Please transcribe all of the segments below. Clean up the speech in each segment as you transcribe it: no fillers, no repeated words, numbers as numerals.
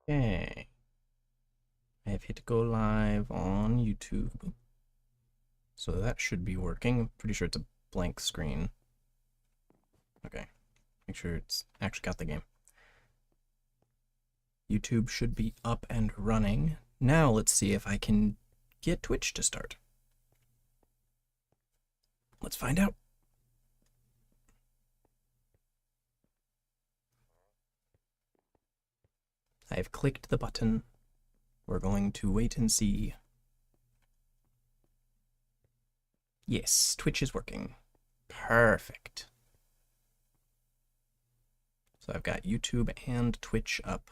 Okay. I have hit go live on YouTube. So that should be working. I'm pretty sure it's a blank screen. Okay. Make sure it's actually got the game. YouTube should be up and running. Now let's see if I can get Twitch to start. Let's find out. I've clicked the button. We're going to wait and see. Yes, Twitch is working. Perfect. So I've got YouTube and Twitch up.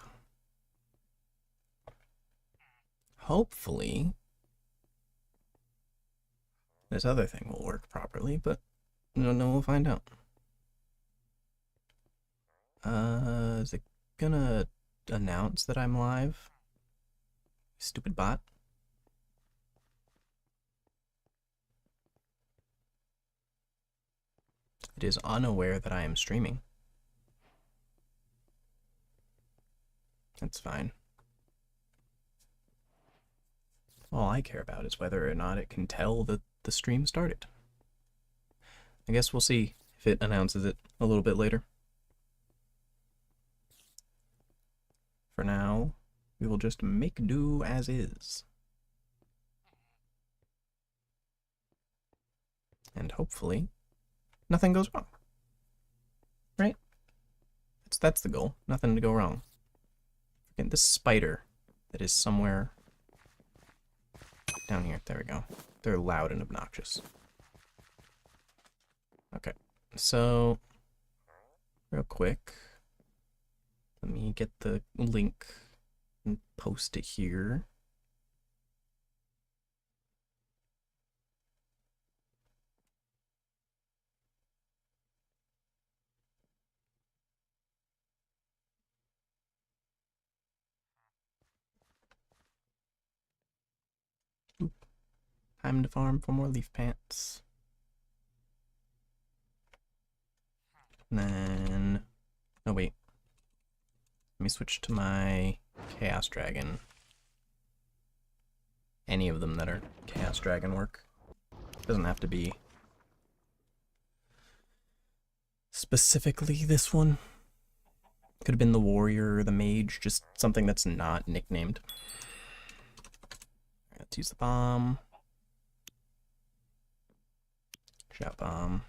Hopefully, this other thing will work properly, but no, we'll find out. Is it gonna announce that I'm live? Stupid bot. It is unaware that I am streaming. That's fine. All I care about is whether or not it can tell that the stream started. I guess we'll see if it announces it a little bit later. For now, we will just make do as is. And hopefully, nothing goes wrong. Right? That's the goal. Nothing to go wrong. Forget this spider that is somewhere down here. There we go. They're loud and obnoxious. Okay. So, real quick, let me get the link and post it here. Oop. Time to farm for more leaf pants. And then, oh wait. Let me switch to my Chaos Dragon. Any of them that are Chaos Dragon work. Doesn't have to be specifically this one. Could have been the warrior or the mage, just something that's not nicknamed. Right, let's use the bomb. Shout bomb.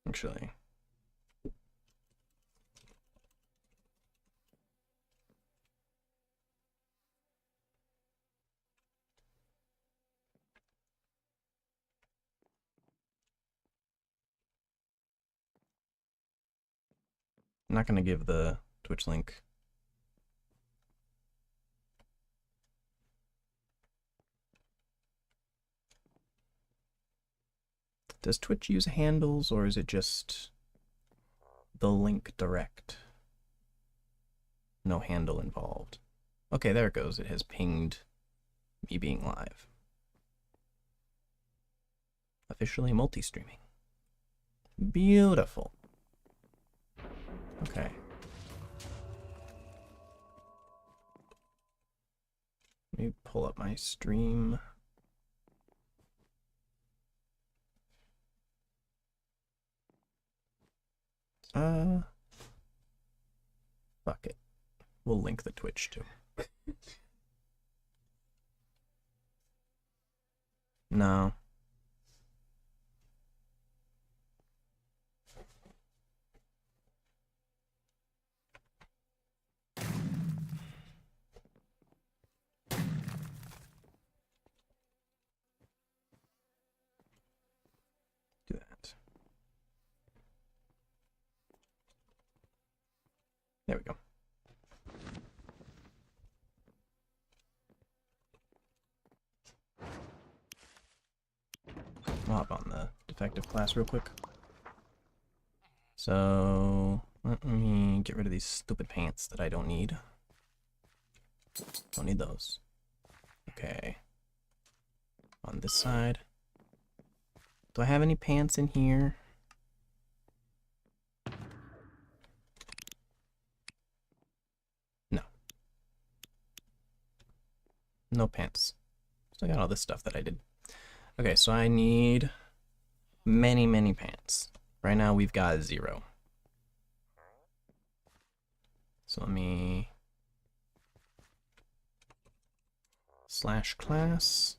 Actually, I'm not going to give the Twitch link. Does Twitch use handles, or is it just the link direct? No handle involved. Okay, there it goes. It has pinged me being live. Officially multi-streaming. Beautiful. Okay. Let me pull up my stream. Fuck it. We'll link the Twitch too. No. Do that. There we go. I'll hop on the defective class real quick. So let me me get rid of these stupid pants that I don't need. Don't need those. Okay. On this side. Do I have any pants in here? No. No pants. Still got all this stuff that I did. Okay, so I need many, many pants. Right now we've got 0. So let me /class.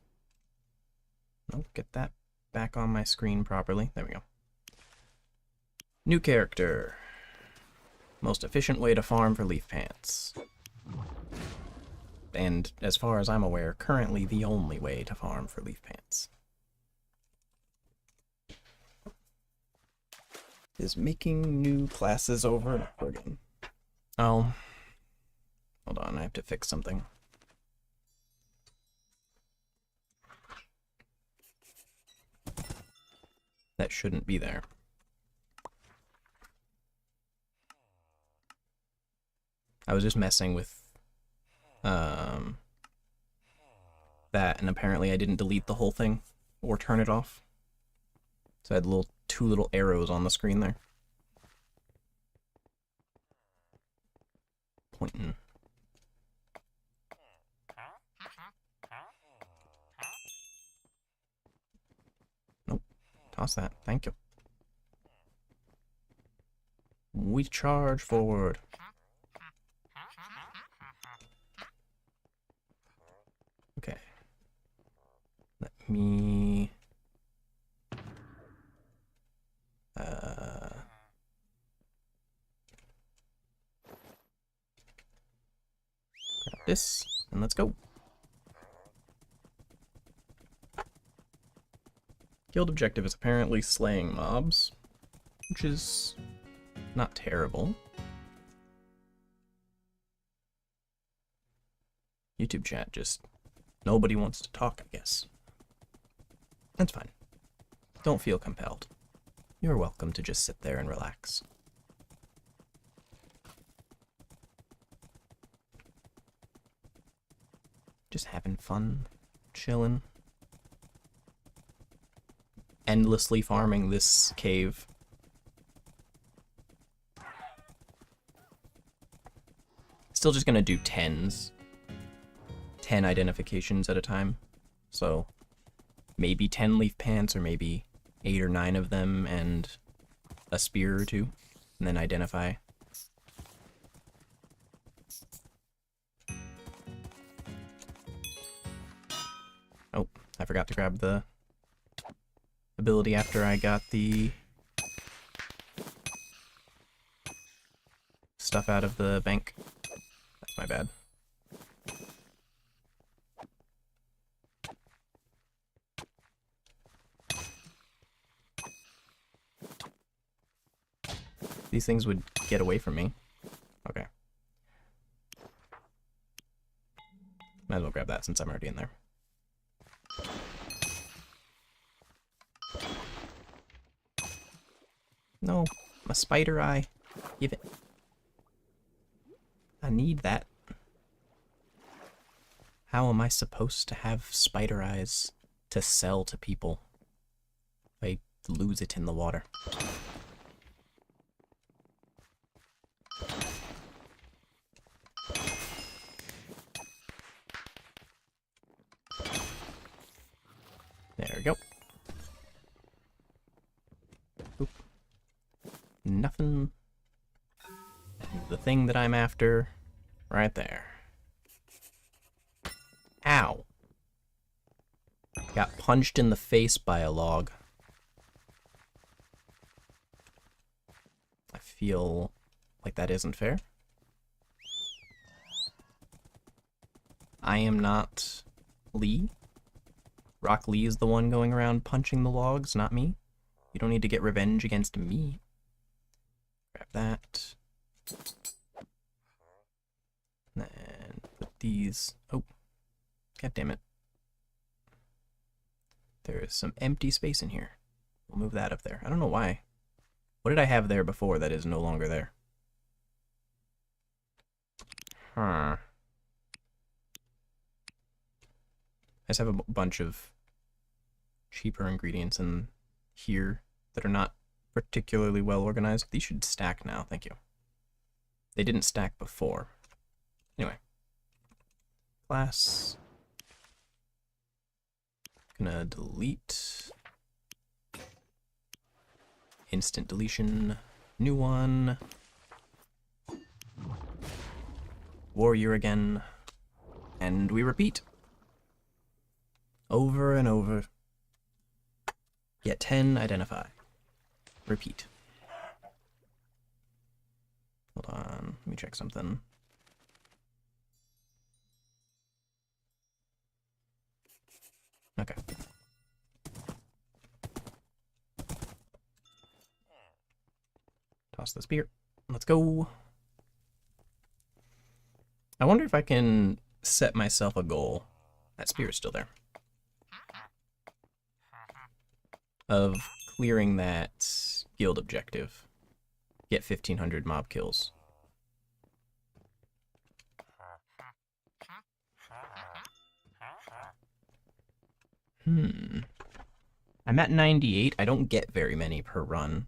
Nope, get that back on my screen properly. There we go. New character. Most efficient way to farm for leaf pants. And as far as I'm aware, currently the only way to farm for leaf pants. Is making new classes over and over again. Oh. Hold on, I have to fix something. That shouldn't be there. I was just messing with that, and apparently I didn't delete the whole thing or turn it off. So I had two little arrows on the screen there. Pointing. Nope. Toss that. Thank you. We charge forward. Okay. Let me... grab this, and let's go. Guild objective is apparently slaying mobs, which is not terrible. YouTube chat just... nobody wants to talk, I guess. That's fine. Don't feel compelled. You're welcome to just sit there and relax. Just having fun, chilling. Endlessly farming this cave. Still just gonna do 10s. 10 identifications at a time. So maybe 10 leaf pants, or maybe 8 or 9 of them and a spear or 2, and then identify. Oh, I forgot to grab the ability after I got the stuff out of the bank. That's my bad. These things would get away from me. Okay. Might as well grab that since I'm already in there. No, my spider eye. Give it. I need that. How am I supposed to have spider eyes to sell to people if I lose it in the water? There we go. Oop. Nothing. The thing that I'm after, right there. Ow. Got punched in the face by a log. I feel like that isn't fair. I am not Lee. Rock Lee is the one going around punching the logs, not me. You don't need to get revenge against me. Grab that. And put these... oh. God damn it. There is some empty space in here. We'll move that up there. I don't know why. What did I have there before that is no longer there? Huh. I just have a bunch of cheaper ingredients in here that are not particularly well organized. These should stack now, thank you. They didn't stack before. Anyway. Class. Gonna delete. Instant deletion. New one. Warrior again. And we repeat. Over and over. Get 10, identify. Repeat. Hold on, let me check something. Okay. Toss the spear. Let's go. I wonder if I can set myself a goal. That spear is still there. Of clearing that guild objective. Get 1,500 mob kills. I'm at 98. I don't get very many per run.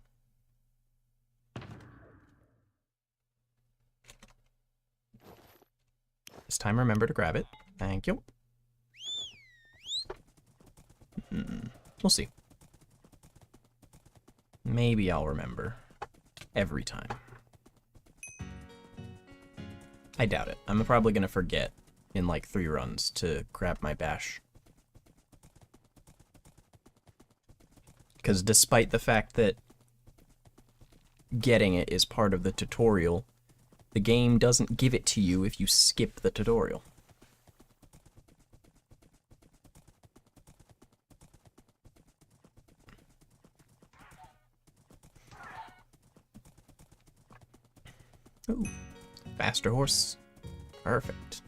This time remember to grab it. Thank you. We'll see. Maybe I'll remember. Every time. I doubt it. I'm probably gonna forget in like 3 runs to grab my bash. Because despite the fact that getting it is part of the tutorial, the game doesn't give it to you if you skip the tutorial. Ooh, faster horse. Perfect.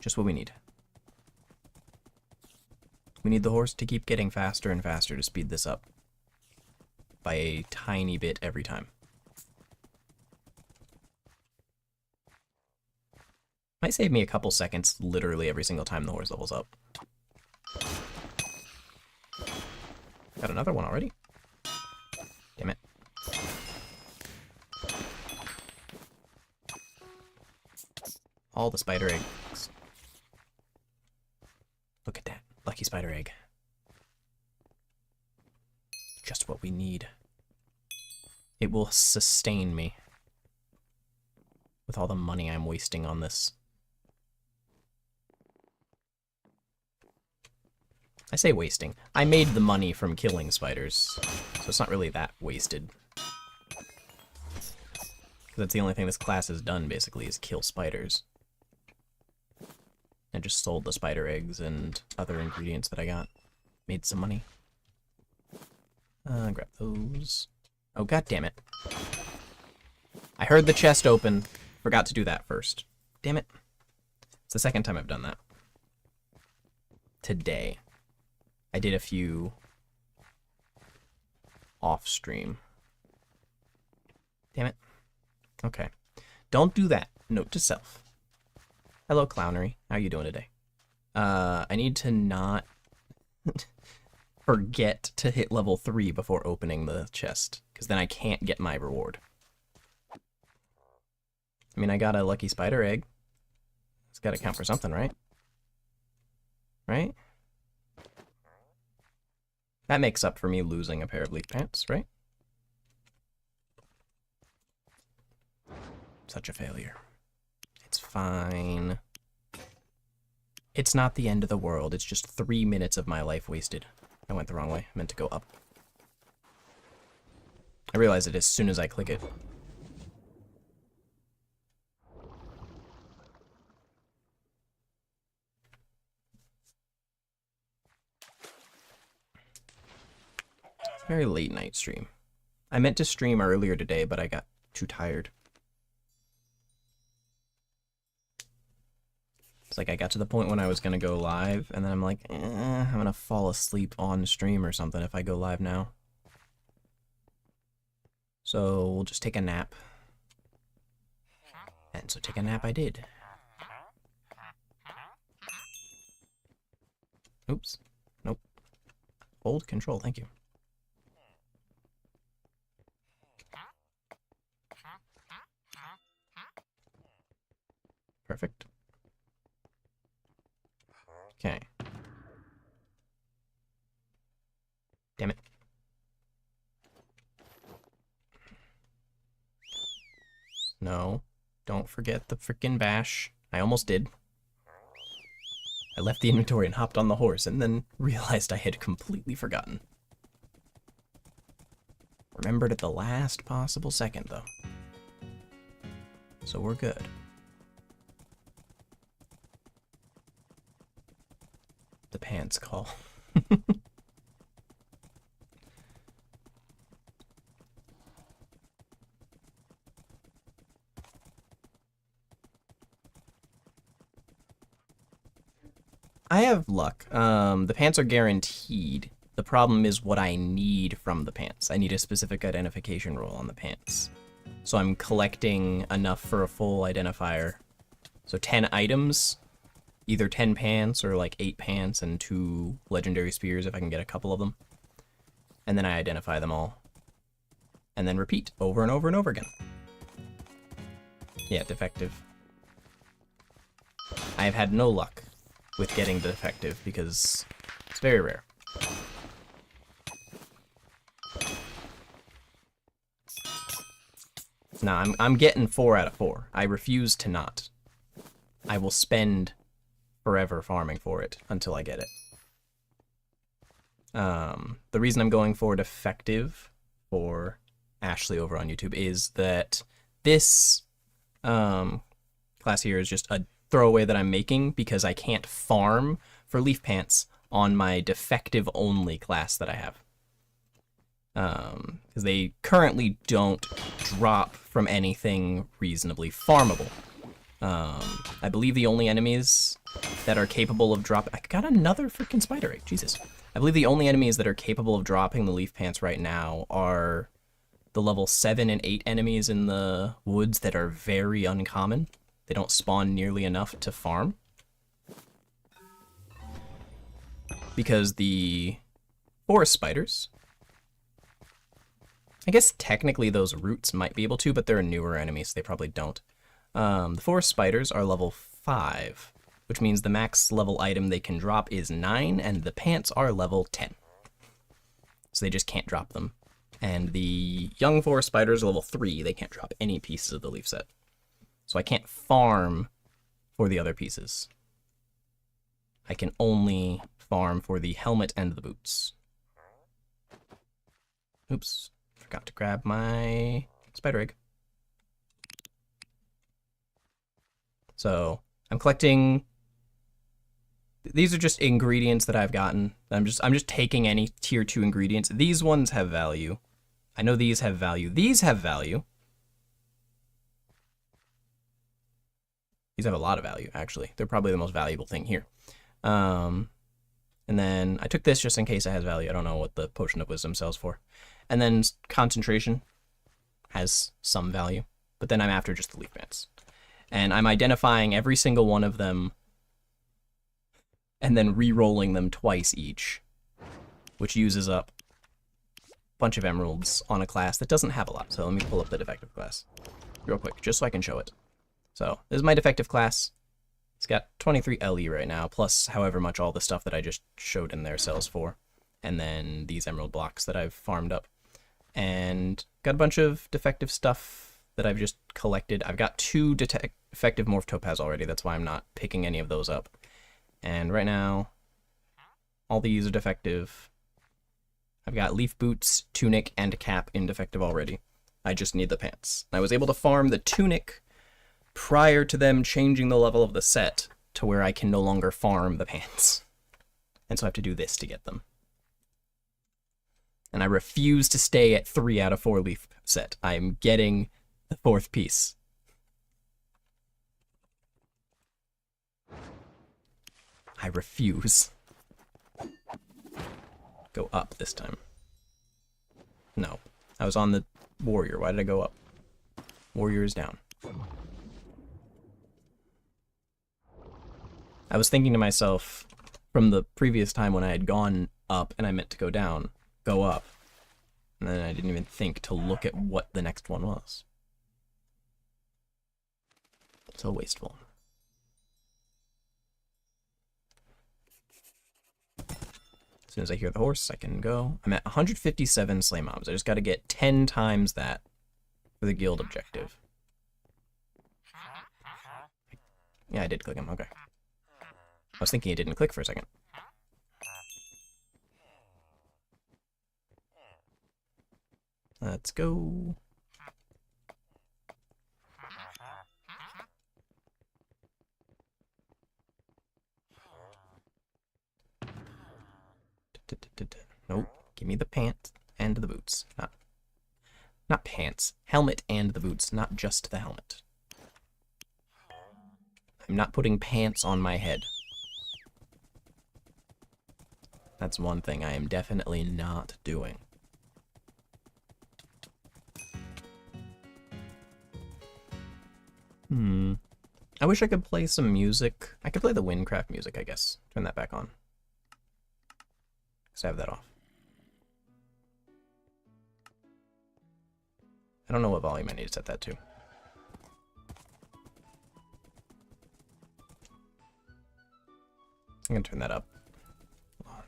Just what we need. We need the horse to keep getting faster and faster to speed this up. By a tiny bit every time. Might save me a couple seconds literally every single time the horse levels up. Got another one already. Damn it. All the spider eggs. Look at that. Lucky spider egg. Just what we need. It will sustain me. With all the money I'm wasting on this. I say wasting. I made the money from killing spiders. So it's not really that wasted. Because that's the only thing this class has done, basically, is kill spiders. I just sold the spider eggs and other ingredients that I got. Made some money. Grab those. Oh, god damn it. I heard the chest open. Forgot to do that first. Damn it. It's the second time I've done that. Today. I did a few off stream. Damn it. Okay. Don't do that. Note to self. Hello, Clownery. How are you doing today? I need to not forget to hit level 3 before opening the chest, because then I can't get my reward. I mean, I got a lucky spider egg. It's got to count for something, right? Right? That makes up for me losing a pair of leaf pants, right? Such a failure. It's fine. It's not the end of the world. It's just 3 minutes of my life wasted. I went the wrong way. I meant to go up. I realize it as soon as I click it. It's a very late night stream. I meant to stream earlier today, but I got too tired. It's like I got to the point when I was going to go live, and then I'm like, I'm going to fall asleep on stream or something if I go live now. So we'll just take a nap. And so take a nap I did. Oops. Nope. Hold control, thank you. Perfect. Okay. Damn it. No. Don't forget the frickin' bash. I almost did. I left the inventory and hopped on the horse and then realized I had completely forgotten. Remembered at the last possible second, though. So we're good. The pants call. I have luck. The pants are guaranteed. The problem is what I need from the pants. I need a specific identification roll on the pants. So I'm collecting enough for a full identifier. So 10 items, either 10 pants or like 8 pants and 2 legendary spears if I can get a couple of them. And then I identify them all. And then repeat over and over and over again. Yeah, defective. I have had no luck with getting the defective because it's very rare. Nah, I'm getting 4 out of 4. I refuse to not. I will spend forever farming for it until I get it. The reason I'm going for defective for Ashley over on YouTube is that this class here is just a throwaway that I'm making because I can't farm for leaf pants on my defective only class that I have. Because they currently don't drop from anything reasonably farmable. I believe the only enemies that are capable of dropping... I got another freaking spider egg, Jesus. I believe the only enemies that are capable of dropping the leaf pants right now are the level 7 and 8 enemies in the woods that are very uncommon. They don't spawn nearly enough to farm. Because the forest spiders... I guess technically those roots might be able to, but they're a newer enemy, so they probably don't. The forest spiders are level 5, which means the max level item they can drop is 9, and the pants are level 10. So they just can't drop them. And the young forest spiders are level 3, they can't drop any pieces of the leaf set. So I can't farm for the other pieces. I can only farm for the helmet and the boots. Oops. Forgot to grab my spider egg. So I'm collecting. These are just ingredients that I've gotten. I'm just taking any tier 2 ingredients. These ones have value. I know these have value. These have value. These have a lot of value, actually. They're probably the most valuable thing here. And then I took this just in case it has value. I don't know what the Potion of Wisdom sells for. And then concentration has some value, but then I'm after just the leaf pants. And I'm identifying every single one of them and then re-rolling them twice each, which uses up a bunch of emeralds on a class that doesn't have a lot. So let me pull up the defective class real quick, just so I can show it. So this is my defective class. It's got 23 LE right now, plus however much all the stuff that I just showed in there sells for. And then these emerald blocks that I've farmed up. And got a bunch of defective stuff that I've just collected. I've got 2 defective morph topaz already. That's why I'm not picking any of those up. And right now, all these are defective. I've got leaf boots, tunic, and cap in defective already. I just need the pants. I was able to farm the tunic prior to them changing the level of the set to where I can no longer farm the pants. And so I have to do this to get them. And I refuse to stay at 3 out of 4 leaf set. I am getting the 4th piece. I refuse. Go up this time. No. I was on the warrior. Why did I go up? Warrior is down. I was thinking to myself, from the previous time when I had gone up and I meant to go down, go up. And then I didn't even think to look at what the next one was. So wasteful. As soon as I hear the horse, I can go. I'm at 157 slay mobs. I just got to get 10 times that for the guild objective. Yeah, I did click him. Okay. I was thinking it didn't click for a second. Let's go. Nope. Give me the pants and the boots. Not pants. Helmet and the boots, not just the helmet. I'm not putting pants on my head. That's one thing I am definitely not doing. I wish I could play some music. I could play the Wynncraft music, I guess. Turn that back on. Because I have that off. I don't know what volume I need to set that to. I'm going to turn that up. Hold on.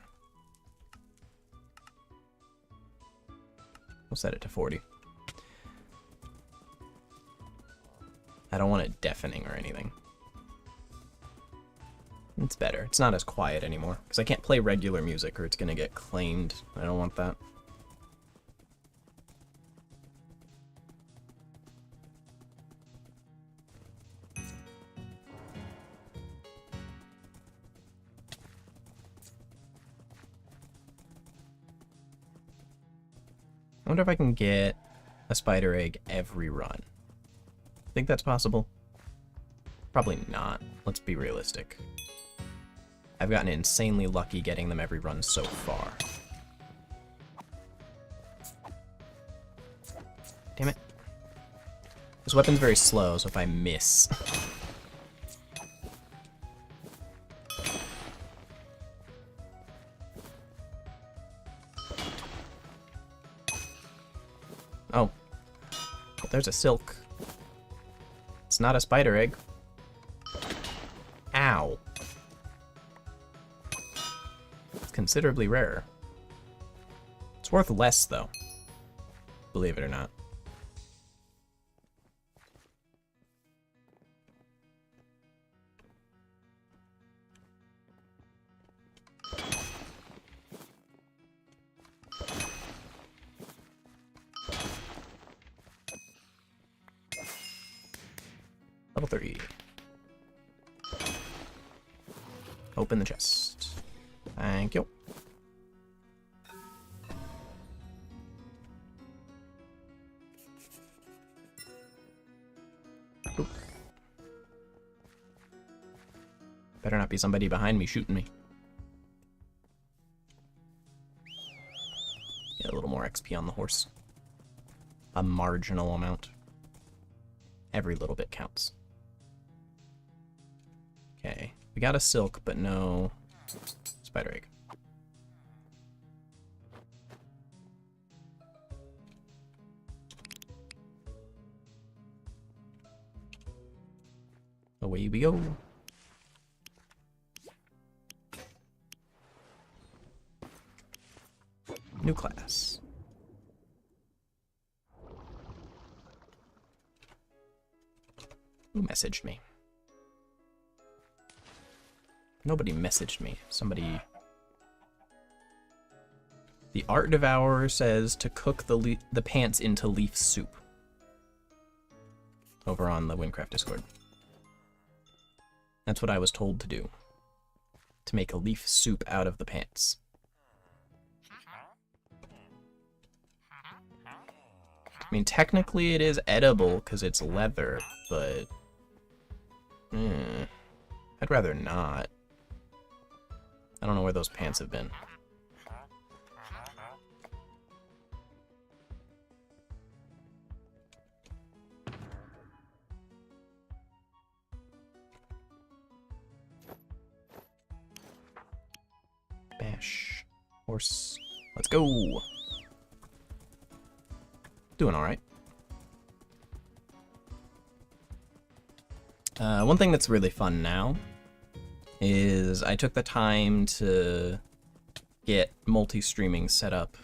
We'll set it to 40. I don't want it deafening or anything. It's better. It's not as quiet anymore. Because I can't play regular music or it's going to get claimed. I don't want that. I wonder if I can get a spider egg every run. Think that's possible? Probably not. Let's be realistic. I've gotten insanely lucky getting them every run so far. Damn it. This weapon's very slow, so if I miss... Oh. Well, there's a silk. It's not a spider egg. Ow. It's considerably rarer. It's worth less, though. Believe it or not. Level 3. Open the chest. Thank you. Oop. Better not be somebody behind me shooting me. Get a little more XP on the horse. A marginal amount. Every little bit counts. Okay, we got a silk, but no spider egg. Away we go. New class. Who messaged me? Nobody messaged me. Somebody... The Art Devourer says to cook the pants into leaf soup. Over on the Wynncraft Discord. That's what I was told to do. To make a leaf soup out of the pants. I mean, technically it is edible because it's leather, but... I'd rather not. I don't know where those pants have been. Horse. Let's go. Doing alright. One thing that's really fun now is I took the time to get multi-streaming set up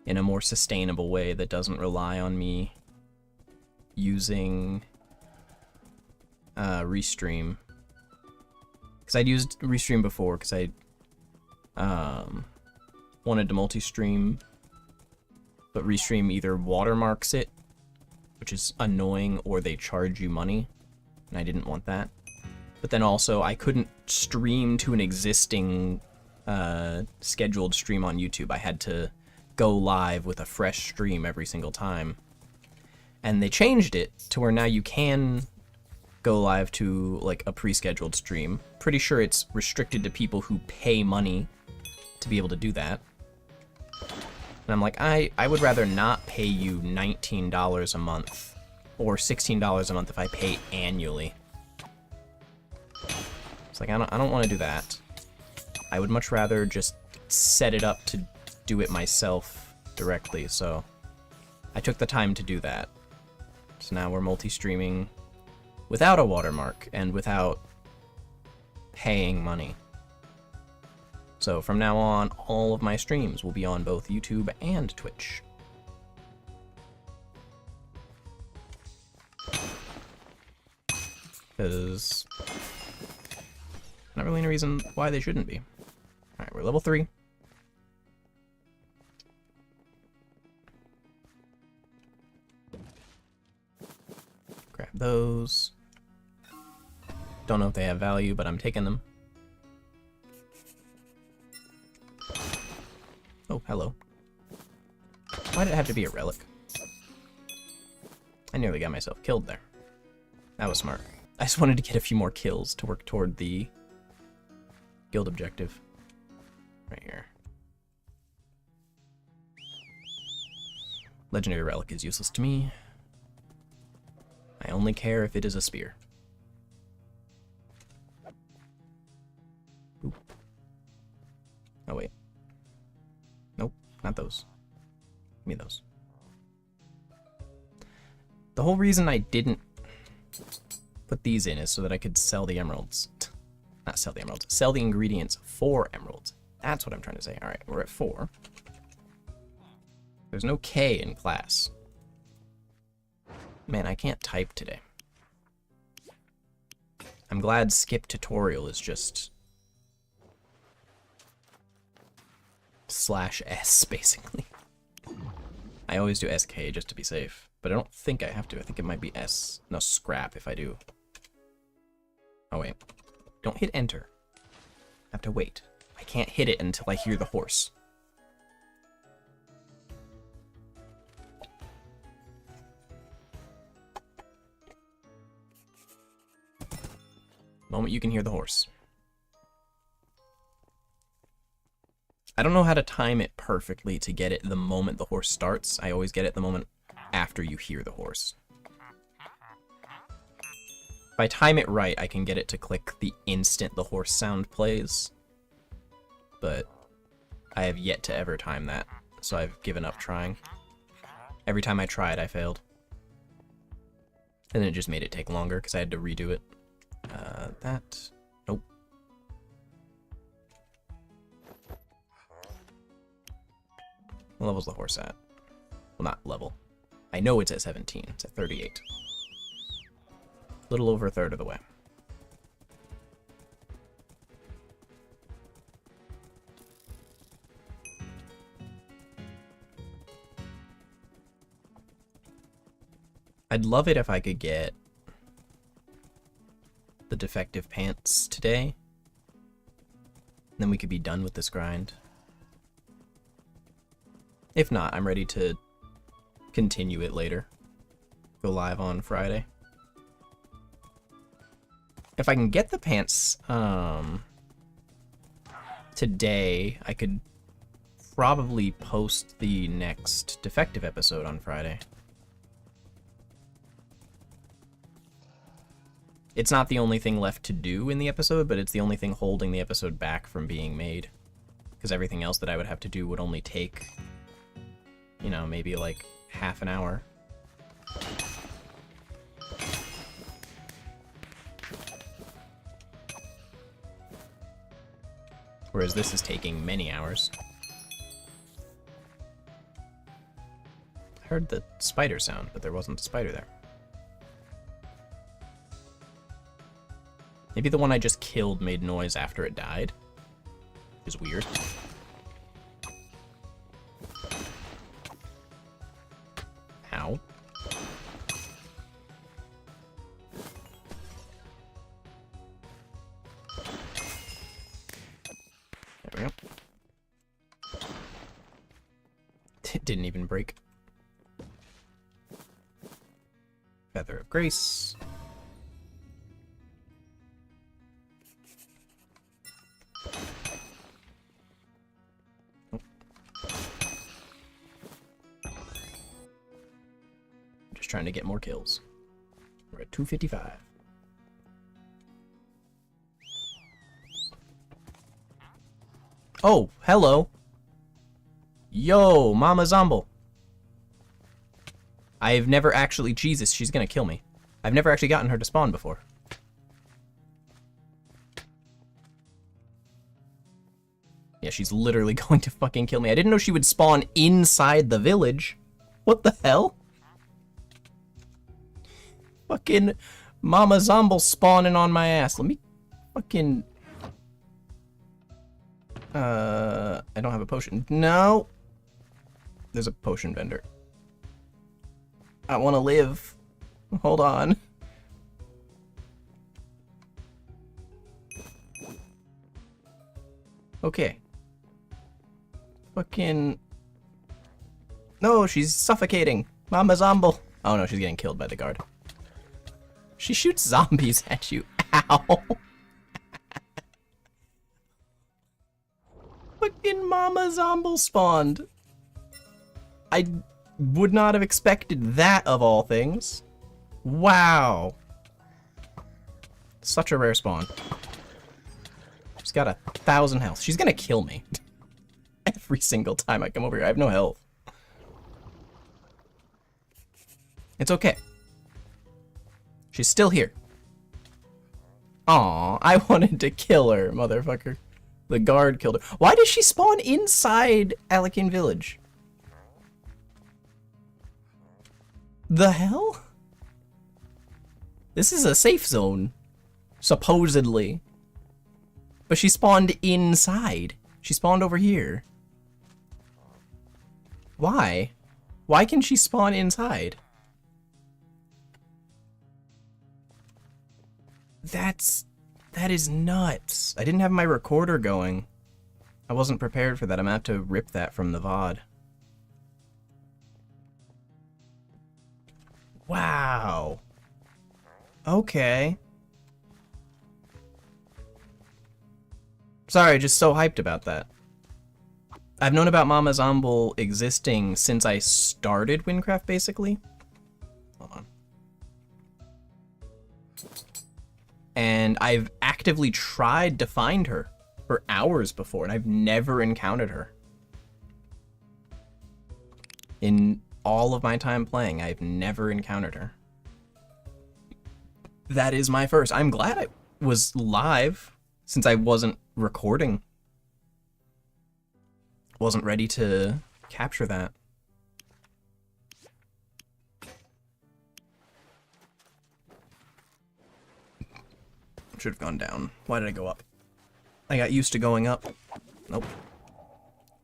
in a more sustainable way that doesn't rely on me using Restream. Because I'd used Restream before because I wanted to multi-stream, but Restream either watermarks it, which is annoying, or they charge you money, and I didn't want that. But then also, I couldn't stream to an existing scheduled stream on YouTube. I had to go live with a fresh stream every single time. And they changed it to where now you can go live to like a pre-scheduled stream. Pretty sure it's restricted to people who pay money to be able to do that. And I'm like, I would rather not pay you $19 a month or $16 a month if I pay annually. It's like, I don't want to do that. I would much rather just set it up to do it myself directly, so I took the time to do that. So now we're multi-streaming without a watermark and without paying money. So from now on, all of my streams will be on both YouTube and Twitch. Because not really any reason why they shouldn't be. Alright, we're level 3. Grab those. Don't know if they have value, but I'm taking them. Oh, hello. Why did it have to be a relic? I nearly got myself killed there. That was smart. I just wanted to get a few more kills to work toward the guild objective. Right here. Legendary relic is useless to me. I only care if it is a spear. Oop. Oh, wait. Nope, not those. Give me those. The whole reason I didn't put these in is so that I could sell the emeralds. Not sell the emeralds. Sell the ingredients for emeralds. That's what I'm trying to say. Alright, we're at 4. There's no K in class. Man, I can't type today. I'm glad skip tutorial is just /S, basically. I always do SK just to be safe, but I don't think I have to. I think it might be S. No, scrap if I do. Oh, wait. Don't hit enter. I have to wait. I can't hit it until I hear the horse. Moment you can hear the horse. I don't know how to time it perfectly to get it the moment the horse starts. I always get it the moment after you hear the horse. If I time it right, I can get it to click the instant the horse sound plays. But I have yet to ever time that, so I've given up trying. Every time I tried, I failed. And then it just made it take longer because I had to redo it. That... Nope. What level's the horse at? Well, not level. I know it's at 17. It's at 38. A little over a third of the way. I'd love it if I could get the defective pants today. Then we could be done with this grind. If not, I'm ready to continue it later. Go live on Friday. If I can get the pants today, I could probably post the next defective episode on Friday. It's not the only thing left to do in the episode, but it's the only thing holding the episode back from being made. Because everything else that I would have to do would only take, you know, maybe like half an hour. Whereas this is taking many hours. I heard the spider sound, but there wasn't a spider there. Maybe the one I just killed made noise after it died. Is weird. Ow. There we go. It didn't even break. Feather of Grace. Trying to get more kills. We're at 255. Oh, hello. Yo, Mama Zomble. I've never actually... Jesus, she's gonna kill me. I've never actually gotten her to spawn before. Yeah, she's literally going to fucking kill me. I didn't know she would spawn inside the village. What the hell? Fucking Mama Zomble spawning on my ass. Let me fucking... I don't have a potion. No! There's a potion vendor. I want to live. Hold on. Okay. Fucking... No, she's suffocating. Mama Zomble. Oh no, she's getting killed by the guard. She shoots zombies at you. Ow. Fucking Mama Zomble spawned. I would not have expected that of all things. Wow. Such a rare spawn. She's got 1,000 health. She's gonna kill me. Every single time I come over here. I have no health. It's okay. She's still here. Aw, I wanted to kill her, motherfucker. The guard killed her. Why does she spawn inside Alekin Village? The hell? This is a safe zone. Supposedly. But she spawned inside. She spawned over here. Why? Why can she spawn inside? That is nuts. I didn't have my recorder going. I wasn't prepared for that. I'm gonna have to rip that from the VOD. Wow. Okay. Sorry, just so hyped about that. I've known about Mama Zomble existing since I started Wynncraft, basically. Hold on. And I've actively tried to find her for hours before, and I've never encountered her. In all of my time playing, I've never encountered her. That is my first. I'm glad I was live, since I wasn't recording. Wasn't ready to capture that. Should have gone down. Why did I go up? I got used to going up. Nope.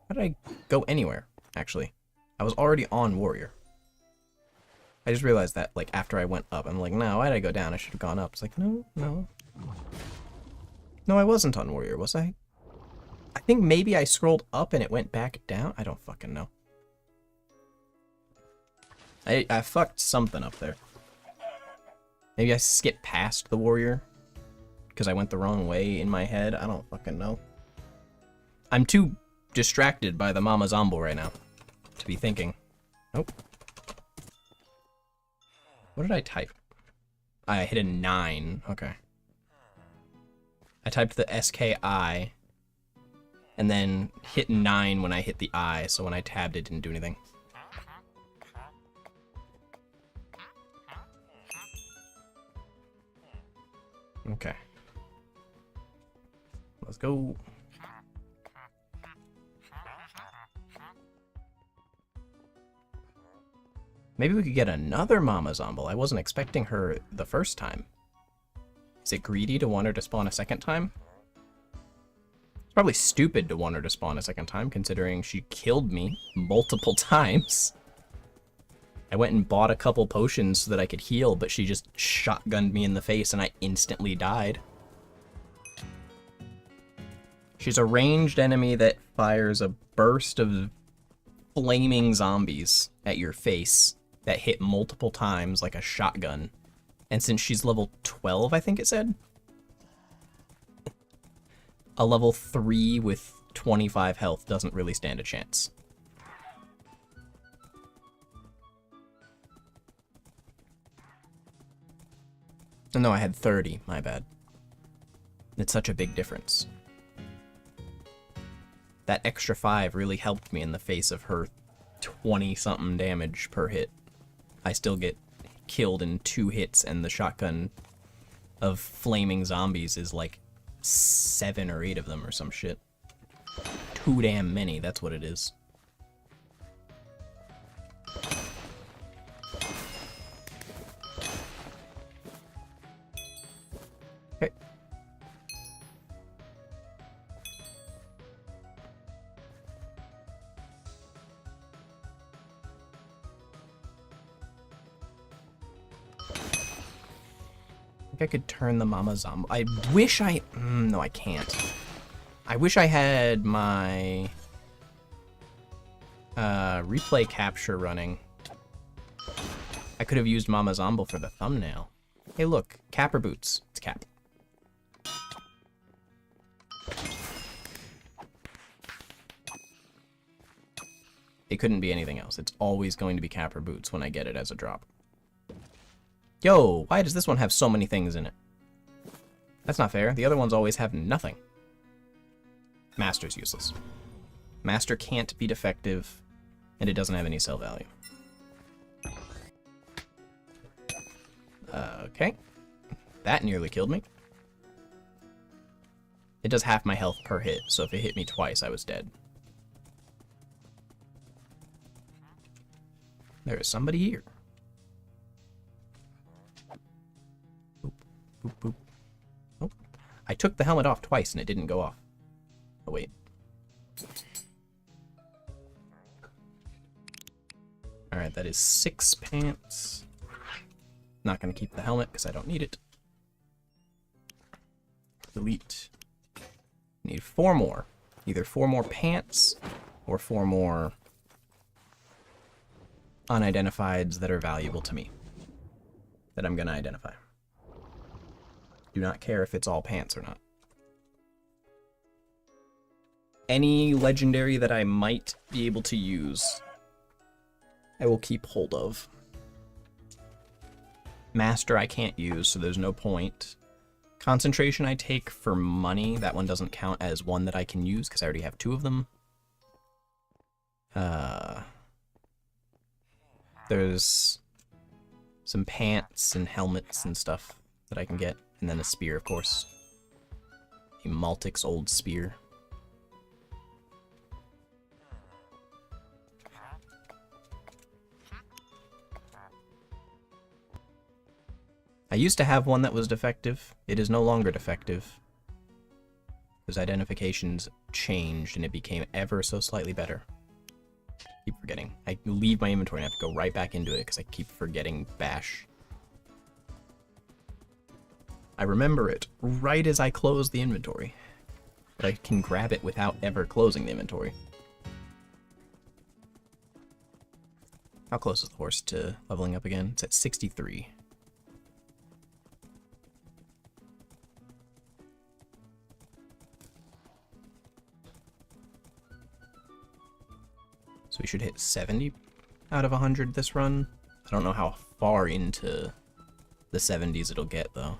Why did I go anywhere, actually? I was already on Warrior. I just realized that, like, after I went up. I'm like, no, why did I go down? I should have gone up. It's like, no, no. No, I wasn't on Warrior, was I? I think maybe I scrolled up and it went back down. I don't fucking know. I fucked something up there. Maybe I skipped past the Warrior because I went the wrong way in my head. I don't fucking know. I'm too distracted by the Mama Zomble right now to be thinking. Nope. What did I type? I hit a 9. Okay. I typed the SKI. And then hit 9 when I hit the eye, so when I tabbed it didn't do anything. Okay. Let's go. Maybe we could get another Mama Zomble. I wasn't expecting her the first time. Is it greedy to want her to spawn a second time? It's probably stupid to want her to spawn a second time, considering she killed me multiple times. I went and bought a couple potions so that I could heal, but she just shotgunned me in the face and I instantly died. She's a ranged enemy that fires a burst of flaming zombies at your face that hit multiple times like a shotgun. And since she's level 12, I think it said, a level 3 with 25 health doesn't really stand a chance. No, I had 30, my bad. It's such a big difference. That extra 5 really helped me in the face of her 20-something damage per hit. I still get killed in 2 hits, and the shotgun of flaming zombies is like 7 or 8 of them or some shit. Too damn many, that's what it is. Okay. I think I could turn the Mama Zombo. I wish I... no, I can't. I wish I had my replay capture running. I could have used Mama Zombo for the thumbnail. Hey, look. Capper boots. It's Cap. It couldn't be anything else. It's always going to be Capper boots when I get it as a drop. Yo, why does this one have so many things in it? That's not fair. The other ones always have nothing. Master's useless. Master can't be defective, and it doesn't have any sell value. Okay. That nearly killed me. It does half my health per hit, so if it hit me twice, I was dead. There is somebody here. Boop, boop, boop. Oh, I took the helmet off twice and it didn't go off. Oh, wait. Alright, that is 6 pants. Not going to keep the helmet because I don't need it. Delete. Need 4 more. Either 4 more pants or 4 more unidentifieds that are valuable to me. That I'm going to identify. Do not care if it's all pants or not. Any legendary that I might be able to use, I will keep hold of. Master I can't use, so there's no point. Concentration I take for money. That one doesn't count as one that I can use because I already have 2 of them. There's some pants and helmets and stuff that I can get. And then a spear, of course. A Maltix old spear. I used to have one that was defective. It is no longer defective. Those identifications changed and it became ever so slightly better. Keep forgetting. I leave my inventory and I have to go right back into it because I keep forgetting bash. I remember it right as I close the inventory. But I can grab it without ever closing the inventory. How close is the horse to leveling up again? It's at 63. So we should hit 70 out of 100 this run. I don't know how far into the 70s it'll get, though.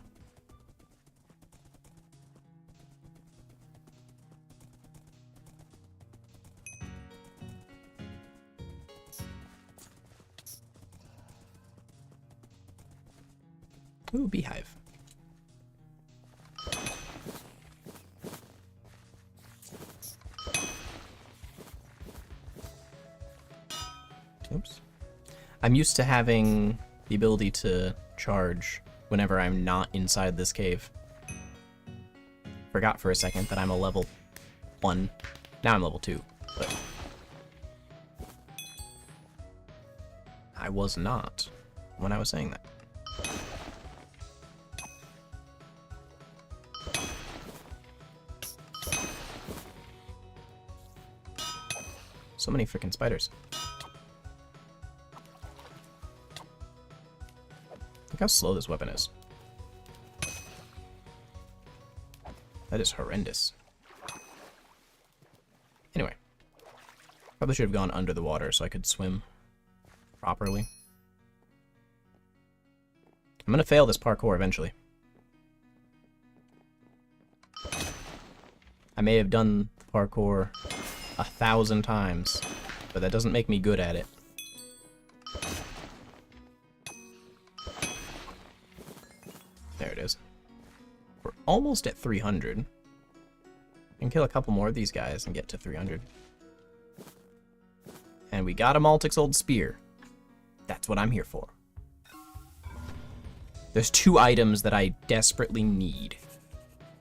Ooh, beehive. Oops. I'm used to having the ability to charge whenever I'm not inside this cave. Forgot for a second that I'm a level 1. Now I'm level 2, but I was not when I was saying that. So many freaking spiders. Look how slow this weapon is. That is horrendous. Anyway. Probably should have gone under the water so I could swim properly. I'm gonna fail this parkour eventually. I may have done the parkour 1,000 times, but that doesn't make me good at it. There it is. We're almost at 300. We can kill a couple more of these guys and get to 300. And we got a Maltic's old spear. That's what I'm here for. There's 2 items that I desperately need.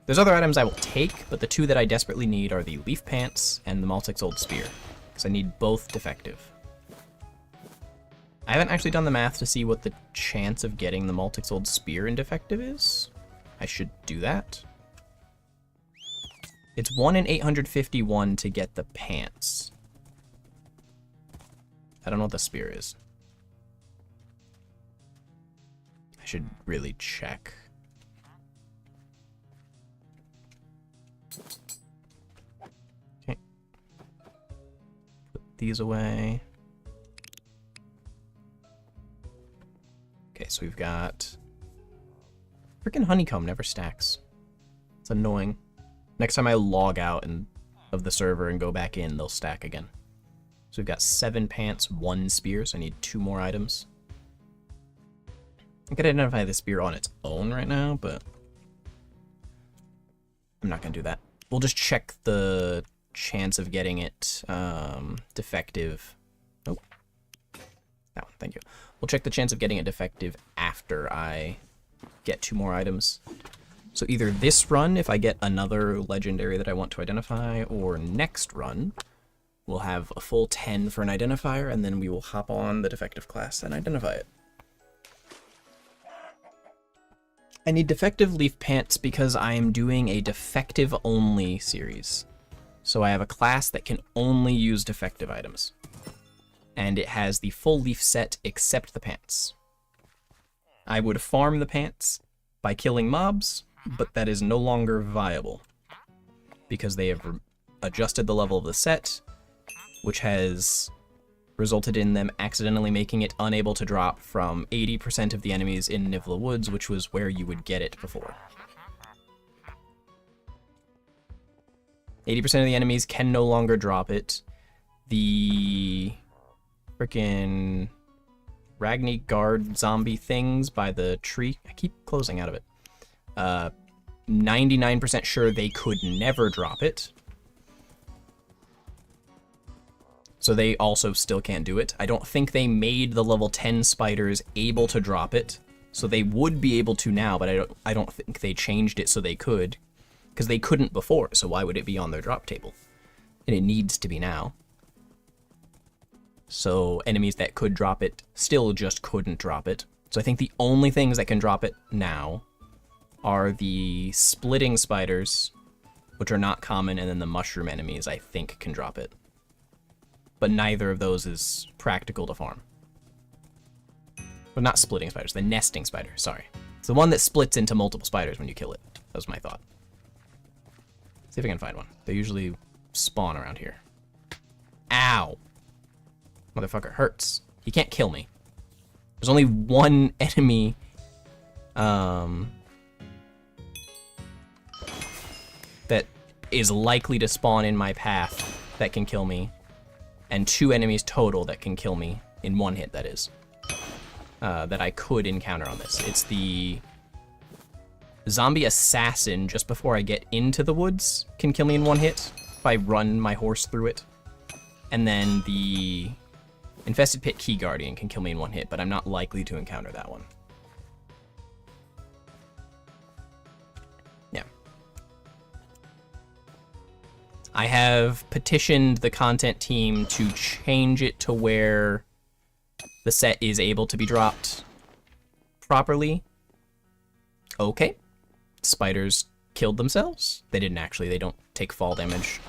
There's other items I will take, but the 2 that I desperately need are the leaf pants and the Maltic's old spear, because I need both defective. I haven't actually done the math to see what the chance of getting the Maltic's old spear in defective is. I should do that. It's 1 in 851 to get the pants. I don't know what the spear is. I should really check. Okay. Put these away. Okay, so we've got... Freaking honeycomb never stacks. It's annoying. Next time I log out of the server and go back in, they'll stack again. So we've got 7 pants, 1 spear, so I need 2 more items. I could identify the spear on its own right now, but I'm not going to do that. We'll just check the chance of getting it defective. Nope. That one, thank you. We'll check the chance of getting it defective after I get 2 more items. So either this run, if I get another legendary that I want to identify, or next run, we'll have a full 10 for an identifier, and then we will hop on the defective class and identify it. I need defective leaf pants because I am doing a defective only series. So I have a class that can only use defective items. And it has the full leaf set except the pants. I would farm the pants by killing mobs, but that is no longer viable because they have adjusted the level of the set, which has resulted in them accidentally making it unable to drop from 80% of the enemies in Nivla Woods, which was where you would get it before. 80% of the enemies can no longer drop it. The frickin' Ragni guard zombie things by the tree, I keep closing out of it. 99% sure they could never drop it. So they also still can't do it. I don't think they made the level 10 spiders able to drop it. So they would be able to now, but I don't think they changed it so they could. Because they couldn't before, so why would it be on their drop table? And it needs to be now. So enemies that could drop it still just couldn't drop it. So I think the only things that can drop it now are the splitting spiders, which are not common, and then the mushroom enemies I think can drop it. But neither of those is practical to farm. Well, not splitting spiders, the nesting spider, sorry. It's the one that splits into multiple spiders when you kill it. That was my thought. See if I can find one. They usually spawn around here. Ow! Motherfucker hurts. He can't kill me. There's only one enemy that is likely to spawn in my path that can kill me, and 2 enemies total that can kill me in 1 hit, that is, that I could encounter on this. It's the zombie assassin just before I get into the woods can kill me in one hit if I run my horse through it. And then the infested pit key guardian can kill me in one hit, but I'm not likely to encounter that one. Yeah. I have petitioned the content team to change it to where the set is able to be dropped properly. Okay. Spiders killed themselves. They didn't actually. They don't take fall damage.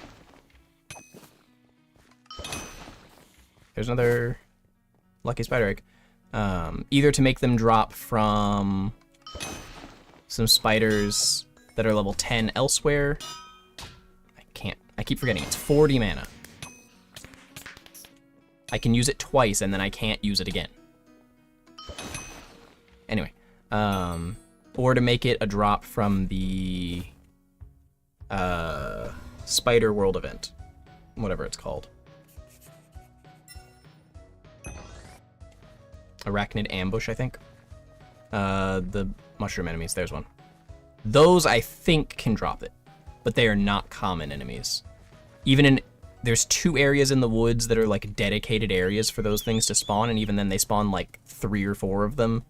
There's another lucky spider egg. Either to make them drop from some spiders that are level 10 elsewhere. I keep forgetting. It's 40 mana. I can use it twice and then I can't use it again. Anyway. Or to make it a drop from the Spider World event. Whatever it's called. Arachnid Ambush, I think. The mushroom enemies, there's one. Those, I think, can drop it. But they are not common enemies. There's 2 areas in the woods that are like dedicated areas for those things to spawn, and even then they spawn like 3 or 4 of them.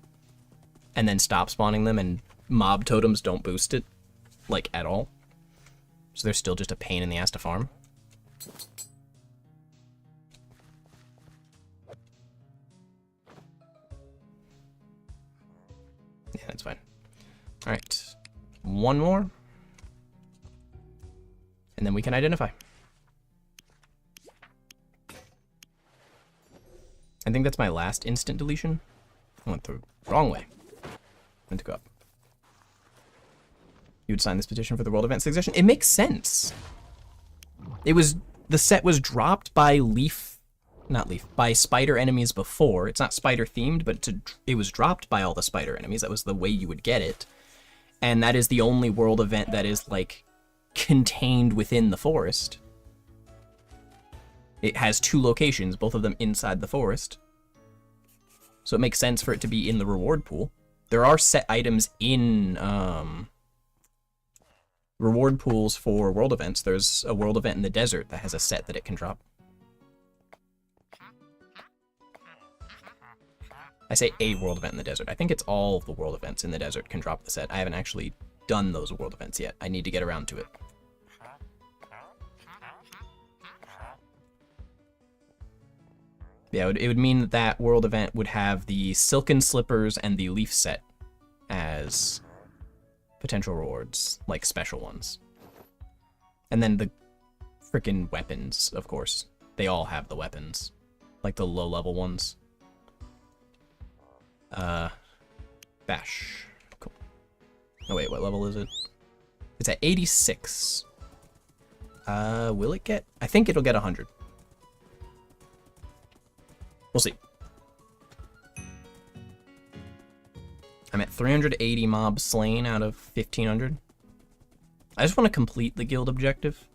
And then stop spawning them, and mob totems don't boost it, like, at all. So they're still just a pain in the ass to farm. Yeah, that's fine. Alright. One more. And then we can identify. I think that's my last instant deletion. I went the wrong way. Meant to go up. You would sign this petition for the World Event Succession? It makes sense. The set was dropped by by spider enemies before. It's not spider themed, but it was dropped by all the spider enemies. That was the way you would get it. And that is the only world event that is, like, contained within the forest. It has 2 locations, both of them inside the forest. So it makes sense for it to be in the reward pool. There are set items in reward pools for world events. There's a world event in the desert that has a set that it can drop. I say a world event in the desert. I think it's all of the world events in the desert can drop the set. I haven't actually done those world events yet. I need to get around to it. Yeah, it would mean that that world event would have the Silken Slippers and the Leaf set as potential rewards, like special ones. And then the frickin' weapons, of course. They all have the weapons, like the low-level ones. Bash. Cool. Oh wait, what level is it? It's at 86. Will it get? I think it'll get 100. We'll see. I'm at 380 mobs slain out of 1,500. I just want to complete the guild objective.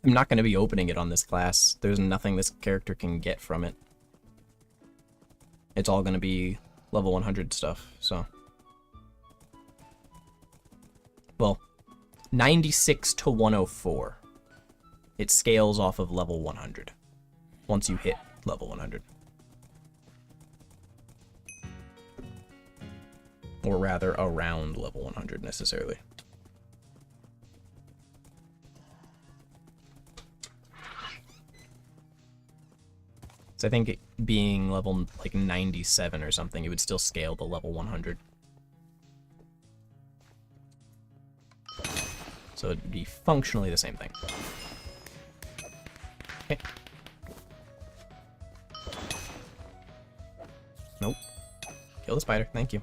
I'm not going to be opening it on this class. There's nothing this character can get from it. It's all going to be level 100 stuff, so. Well, 96 to 104. It scales off of level 100. Once you hit level 100. Or rather, around level 100 necessarily. So I think it being level like 97 or something, it would still scale to level 100. So it'd be functionally the same thing. Okay. Nope. Kill the spider, thank you.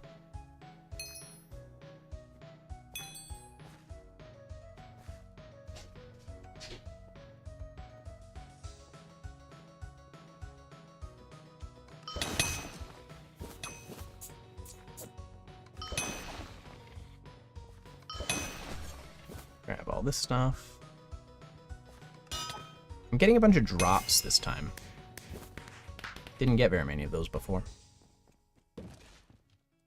Grab all this stuff. I'm getting a bunch of drops this time. Didn't get very many of those before.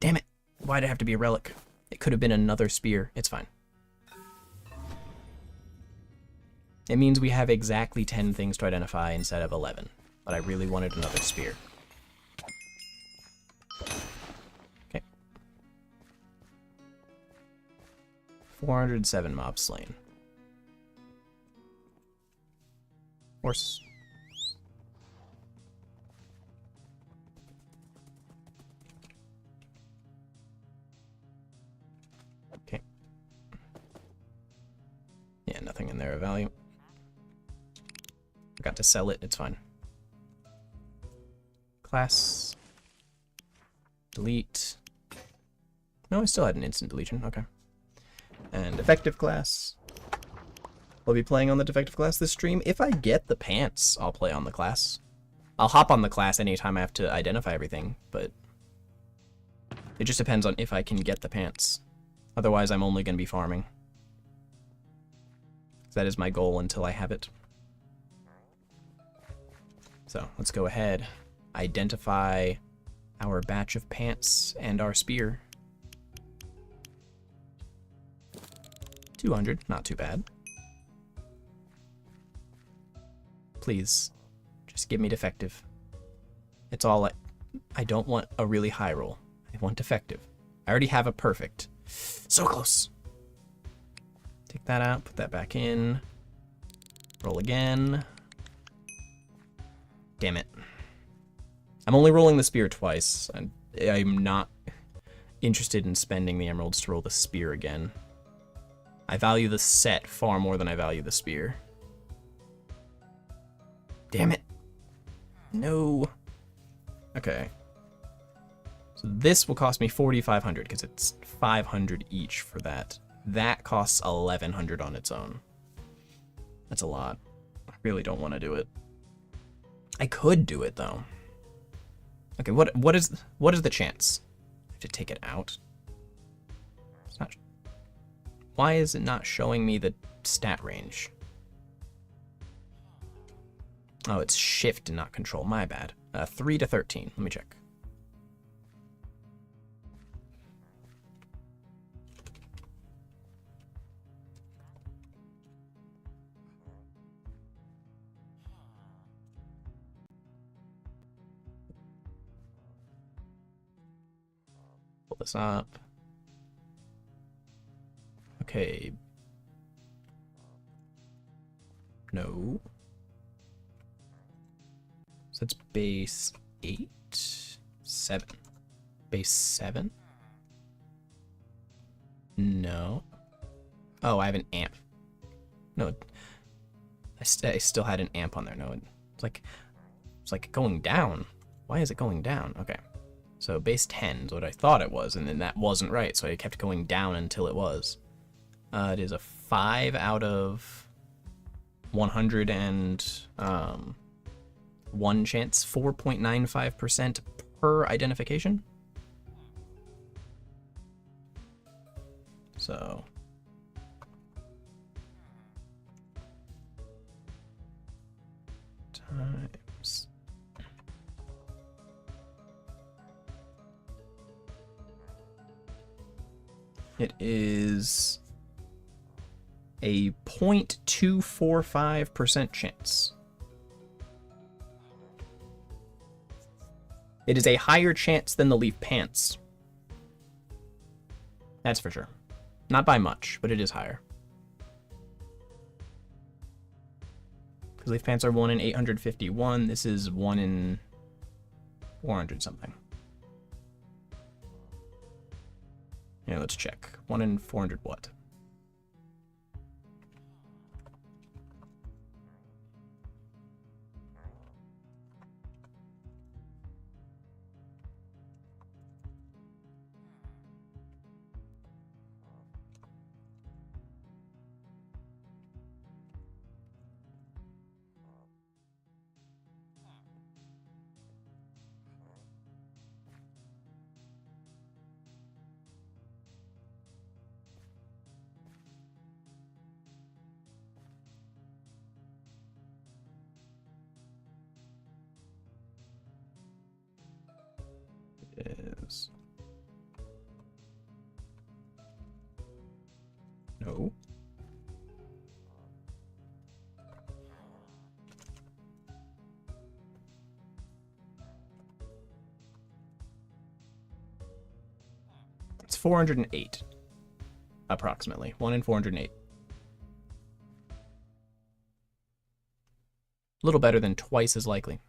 Damn it. Why'd it have to be a relic? It could have been another spear. It's fine. It means we have exactly 10 things to identify instead of 11. But I really wanted another spear. Okay. 407 mobs slain. Horse. Okay. Yeah, nothing in there of value. Forgot to sell it, it's fine. Class. Delete. No, I still had an instant deletion, okay. And defective class. We'll be playing on the defective class this stream. If I get the pants, I'll play on the class. I'll hop on the class anytime I have to identify everything, but it just depends on if I can get the pants. Otherwise, I'm only going to be farming. That is my goal until I have it. So, let's go ahead. Identify our batch of pants and our spear. 200, not too bad. Please, just give me defective. It's all I don't want a really high roll. I want defective. I already have a perfect. So close. Take that out, put that back in. Roll again. Damn it. I'm only rolling the spear twice. I'm not interested in spending the emeralds to roll the spear again. I value the set far more than I value the spear. Damn it. No. Okay. So this will cost me 4,500 because it's 500 each for that. That costs 1,100 on its own. That's a lot. I really don't want to do it. I could do it though. Okay, what is the chance? I have to take it out. It's not. Why is it not showing me the stat range? Oh, it's shift and not control. My bad. 3 to 13. Let me check. Pull this up. Okay. No. So that's base 8, 7. Base 7? No. Oh, I have an amp. No, I still had an amp on there. No, it's like going down. Why is it going down? Okay. So base 10 is what I thought it was, and then that wasn't right, so I kept going down until it was. It is a 5 out of 101 chance, 4.95% per identification. So times it is a 0.245% chance. It is a higher chance than the leaf pants. That's for sure. Not by much, but it is higher. Because leaf pants are 1 in 851. This is 1 in 400 something. Yeah, let's check. 1 in 400 what? Is No. It's 408. Approximately. 1 in 408. A little better than twice as likely.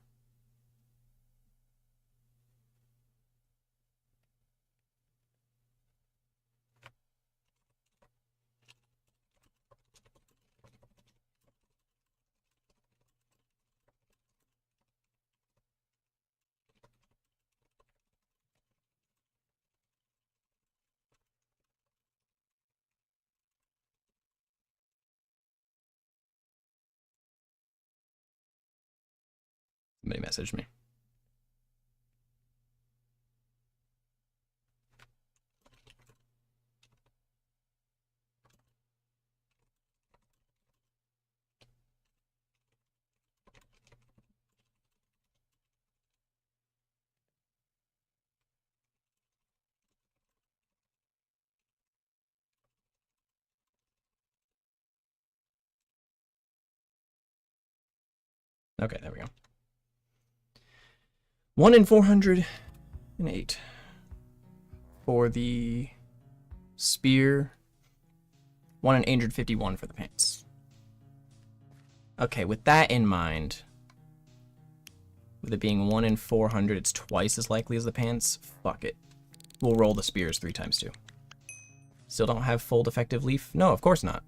Somebody messaged me. Okay, there we go. 1 in 408 for the spear. 1 in 851 for the pants. Okay, with that in mind, with it being 1 in 400, it's twice as likely as the pants. Fuck it. We'll roll the spears 3 times 2. Still don't have full defective leaf? No, of course not.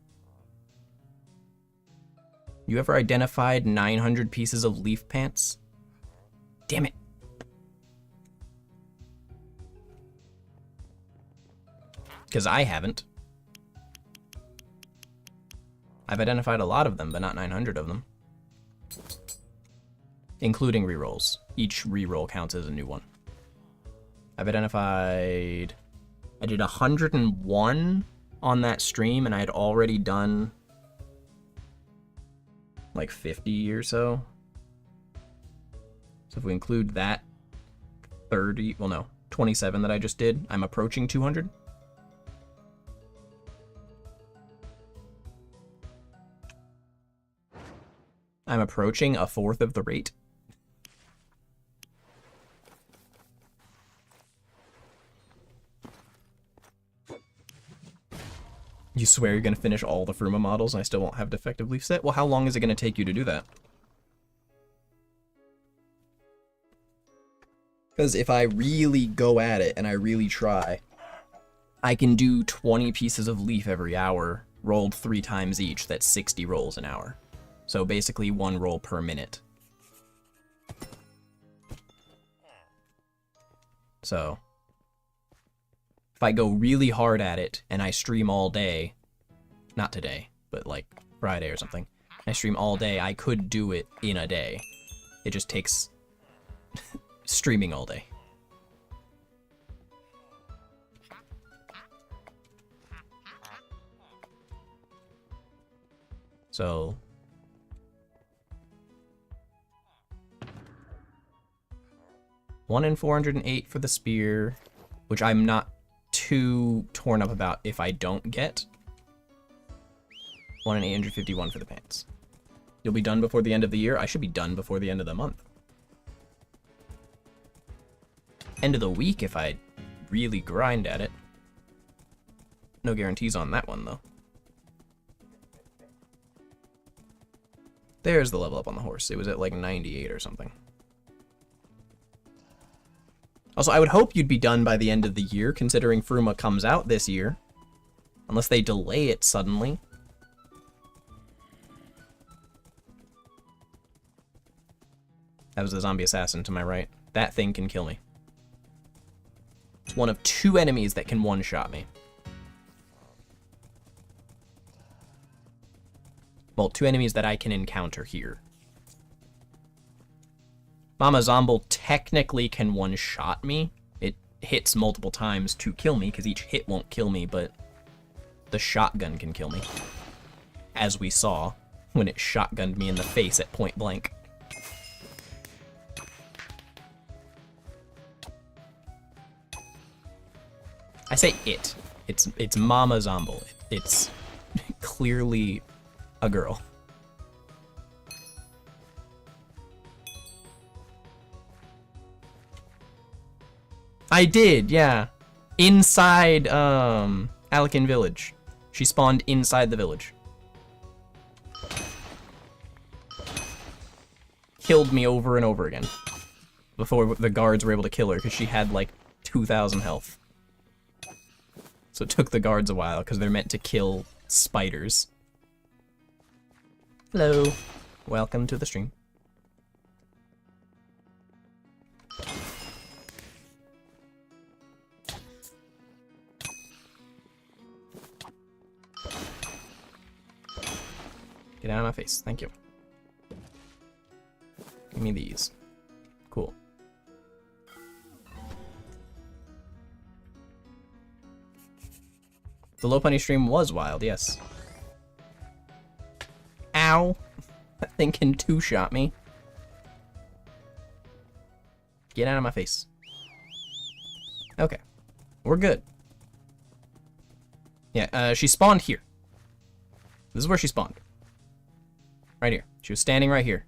You ever identified 900 pieces of leaf pants? Damn it. Because I haven't. I've identified a lot of them, but not 900 of them. Including rerolls. Each reroll counts as a new one. I've identified... I did 101 on that stream, and I had already done like 50 or so. So if we include that 30, well no, 27 that I just did, I'm approaching 200. I'm approaching a fourth of the rate. You swear you're going to finish all the Fruma models and I still won't have defective leaf set? Well, how long is it going to take you to do that? Because if I really go at it and I really try, I can do 20 pieces of leaf every hour, rolled 3 times each. That's 60 rolls an hour. So basically 1 roll per minute. So if I go really hard at it and I stream all day, not today, but like Friday or something, I stream all day, I could do it in a day. It just takes streaming all day. So one in 408 for the spear, which I'm not too torn up about if I don't get. 1 in 851 for the pants. You'll be done before the end of the year? I should be done before the end of the month. End of the week if I really grind at it. No guarantees on that one, though. There's the level up on the horse. It was at like 98 or something. Also, I would hope you'd be done by the end of the year, considering Fruma comes out this year. Unless they delay it suddenly. That was the zombie assassin to my right. That thing can kill me. It's one of 2 enemies that can one-shot me. Well, 2 enemies that I can encounter here. Mama Zomble technically can one-shot me. It hits multiple times to kill me, because each hit won't kill me, but the shotgun can kill me. As we saw when it shotgunned me in the face at point blank. I say it. It's Mama Zomble. It's clearly a girl. I did, yeah. Inside, Alekin Village. She spawned inside the village. Killed me over and over again. Before the guards were able to kill her, because she had, like, 2,000 health. So it took the guards a while, because they're meant to kill spiders. Hello. Welcome to the stream. Get out of my face. Thank you. Give me these. Cool. The Low Pony stream was wild, yes. Ow. That thing can two-shot me. Get out of my face. Okay. We're good. Yeah, she spawned here. This is where she spawned. Right here. She was standing right here.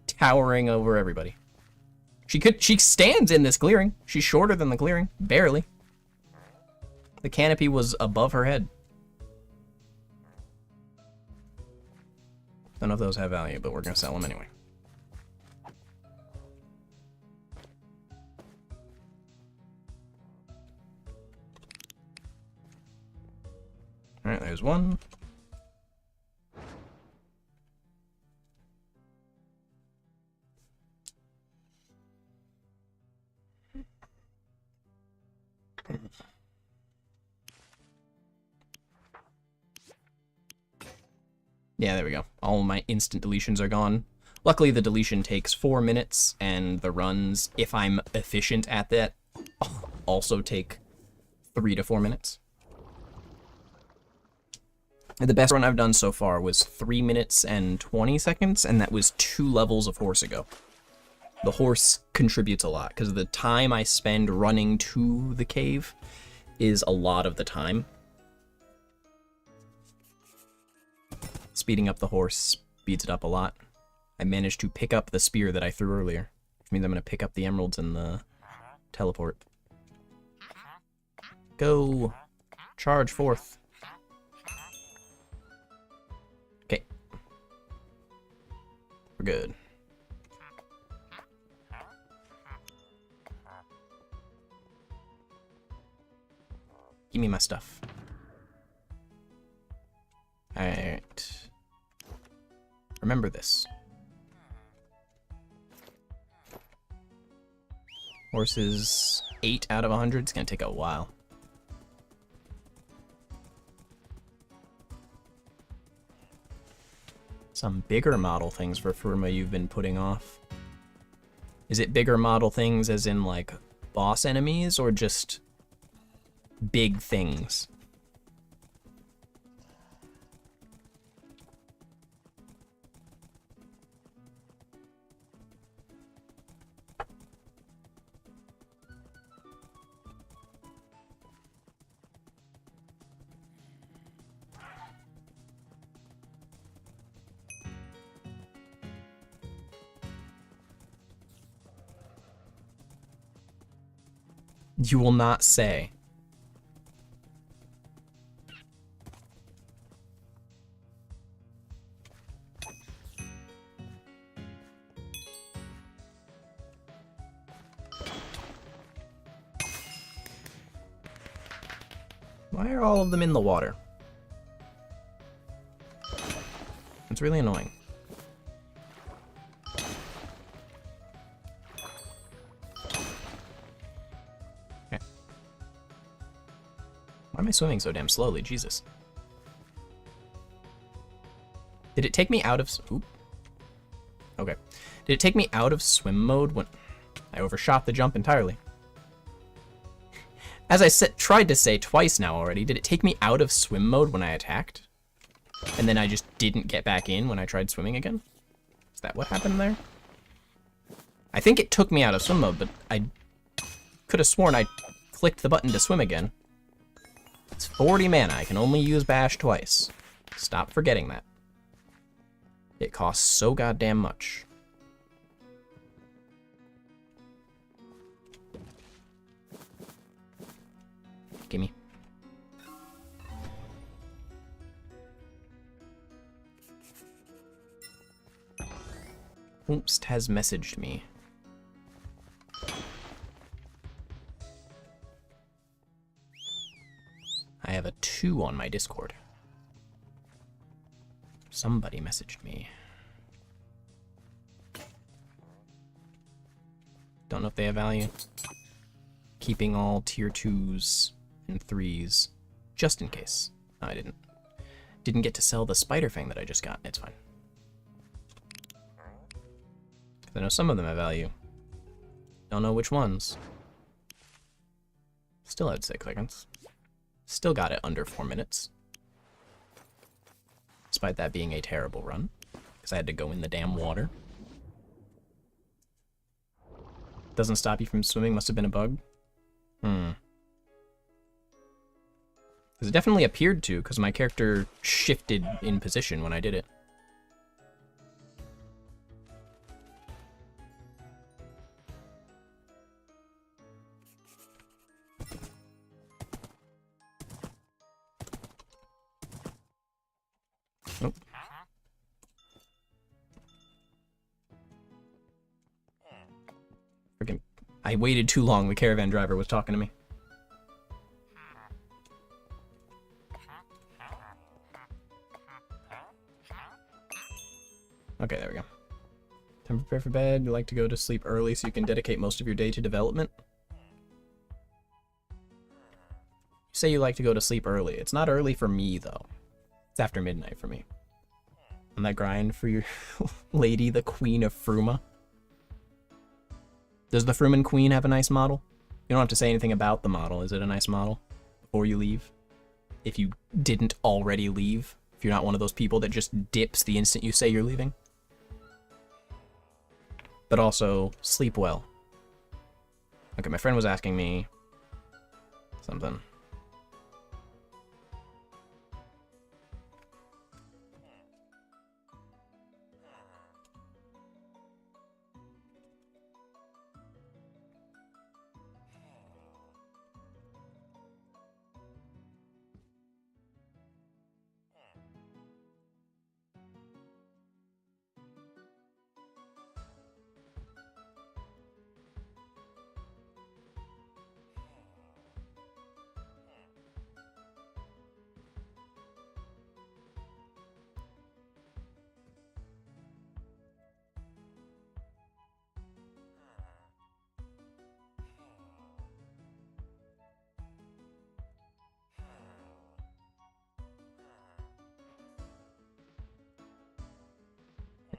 Towering over everybody. She stands in this clearing. She's shorter than the clearing. Barely. The canopy was above her head. Don't know if those have value, but we're gonna sell them anyway. Alright, there's one. Yeah, there we go. All my instant deletions are gone. Luckily, the deletion takes 4 minutes, and the runs, if I'm efficient at that, also take 3 to 4 minutes. The best run I've done so far was 3 minutes and 20 seconds, and that was 2 levels of horse ago. The horse contributes a lot, because the time I spend running to the cave is a lot of the time. Speeding up the horse speeds it up a lot. I managed to pick up the spear that I threw earlier, which means I'm going to pick up the emeralds in the teleport. Go! Charge forth. Okay. We're good. Give me my stuff. Alright. Remember this. Horse is 8 out of 100. It's gonna take a while. Some bigger model things for Furma you've been putting off. Is it bigger model things as in, like, boss enemies, or just big things? You will not say. Why are all of them in the water? It's really annoying. Okay. Why am I swimming so damn slowly? Jesus. Did it take me out of... Oop. Okay. Did it take me out of swim mode when... I overshot the jump entirely. As I tried to say twice now already, did it take me out of swim mode when I attacked? And then I just didn't get back in when I tried swimming again? Is that what happened there? I think it took me out of swim mode, but I could have sworn I clicked the button to swim again. It's 40 mana. I can only use bash twice. Stop forgetting that. It costs so goddamn much. Gimme. Oops, has messaged me. I have a 2 on my Discord. Somebody messaged me. Don't know if they have value. Keeping all tier 2s and 3s, just in case. No, I didn't. Didn't get to sell the spider fang that I just got. It's fine. I know some of them have value. Don't know which ones. Still had 6 seconds. Still got it under 4 minutes. Despite that being a terrible run. Because I had to go in the damn water. Doesn't stop you from swimming, must have been a bug. Because it definitely appeared to, because my character shifted in position when I did it. Nope. Freaking, I waited too long. The caravan driver was talking to me. Okay, there we go. Time to prepare for bed. You like to go to sleep early so you can dedicate most of your day to development? You say you like to go to sleep early. It's not early for me, though. It's after midnight for me. On that grind for your lady, the Queen of Fruma. Does the Fruman Queen have a nice model? You don't have to say anything about the model. Is it a nice model? Before you leave? If you didn't already leave? If you're not one of those people that just dips the instant you say you're leaving? But also, sleep well. Okay, my friend was asking me something.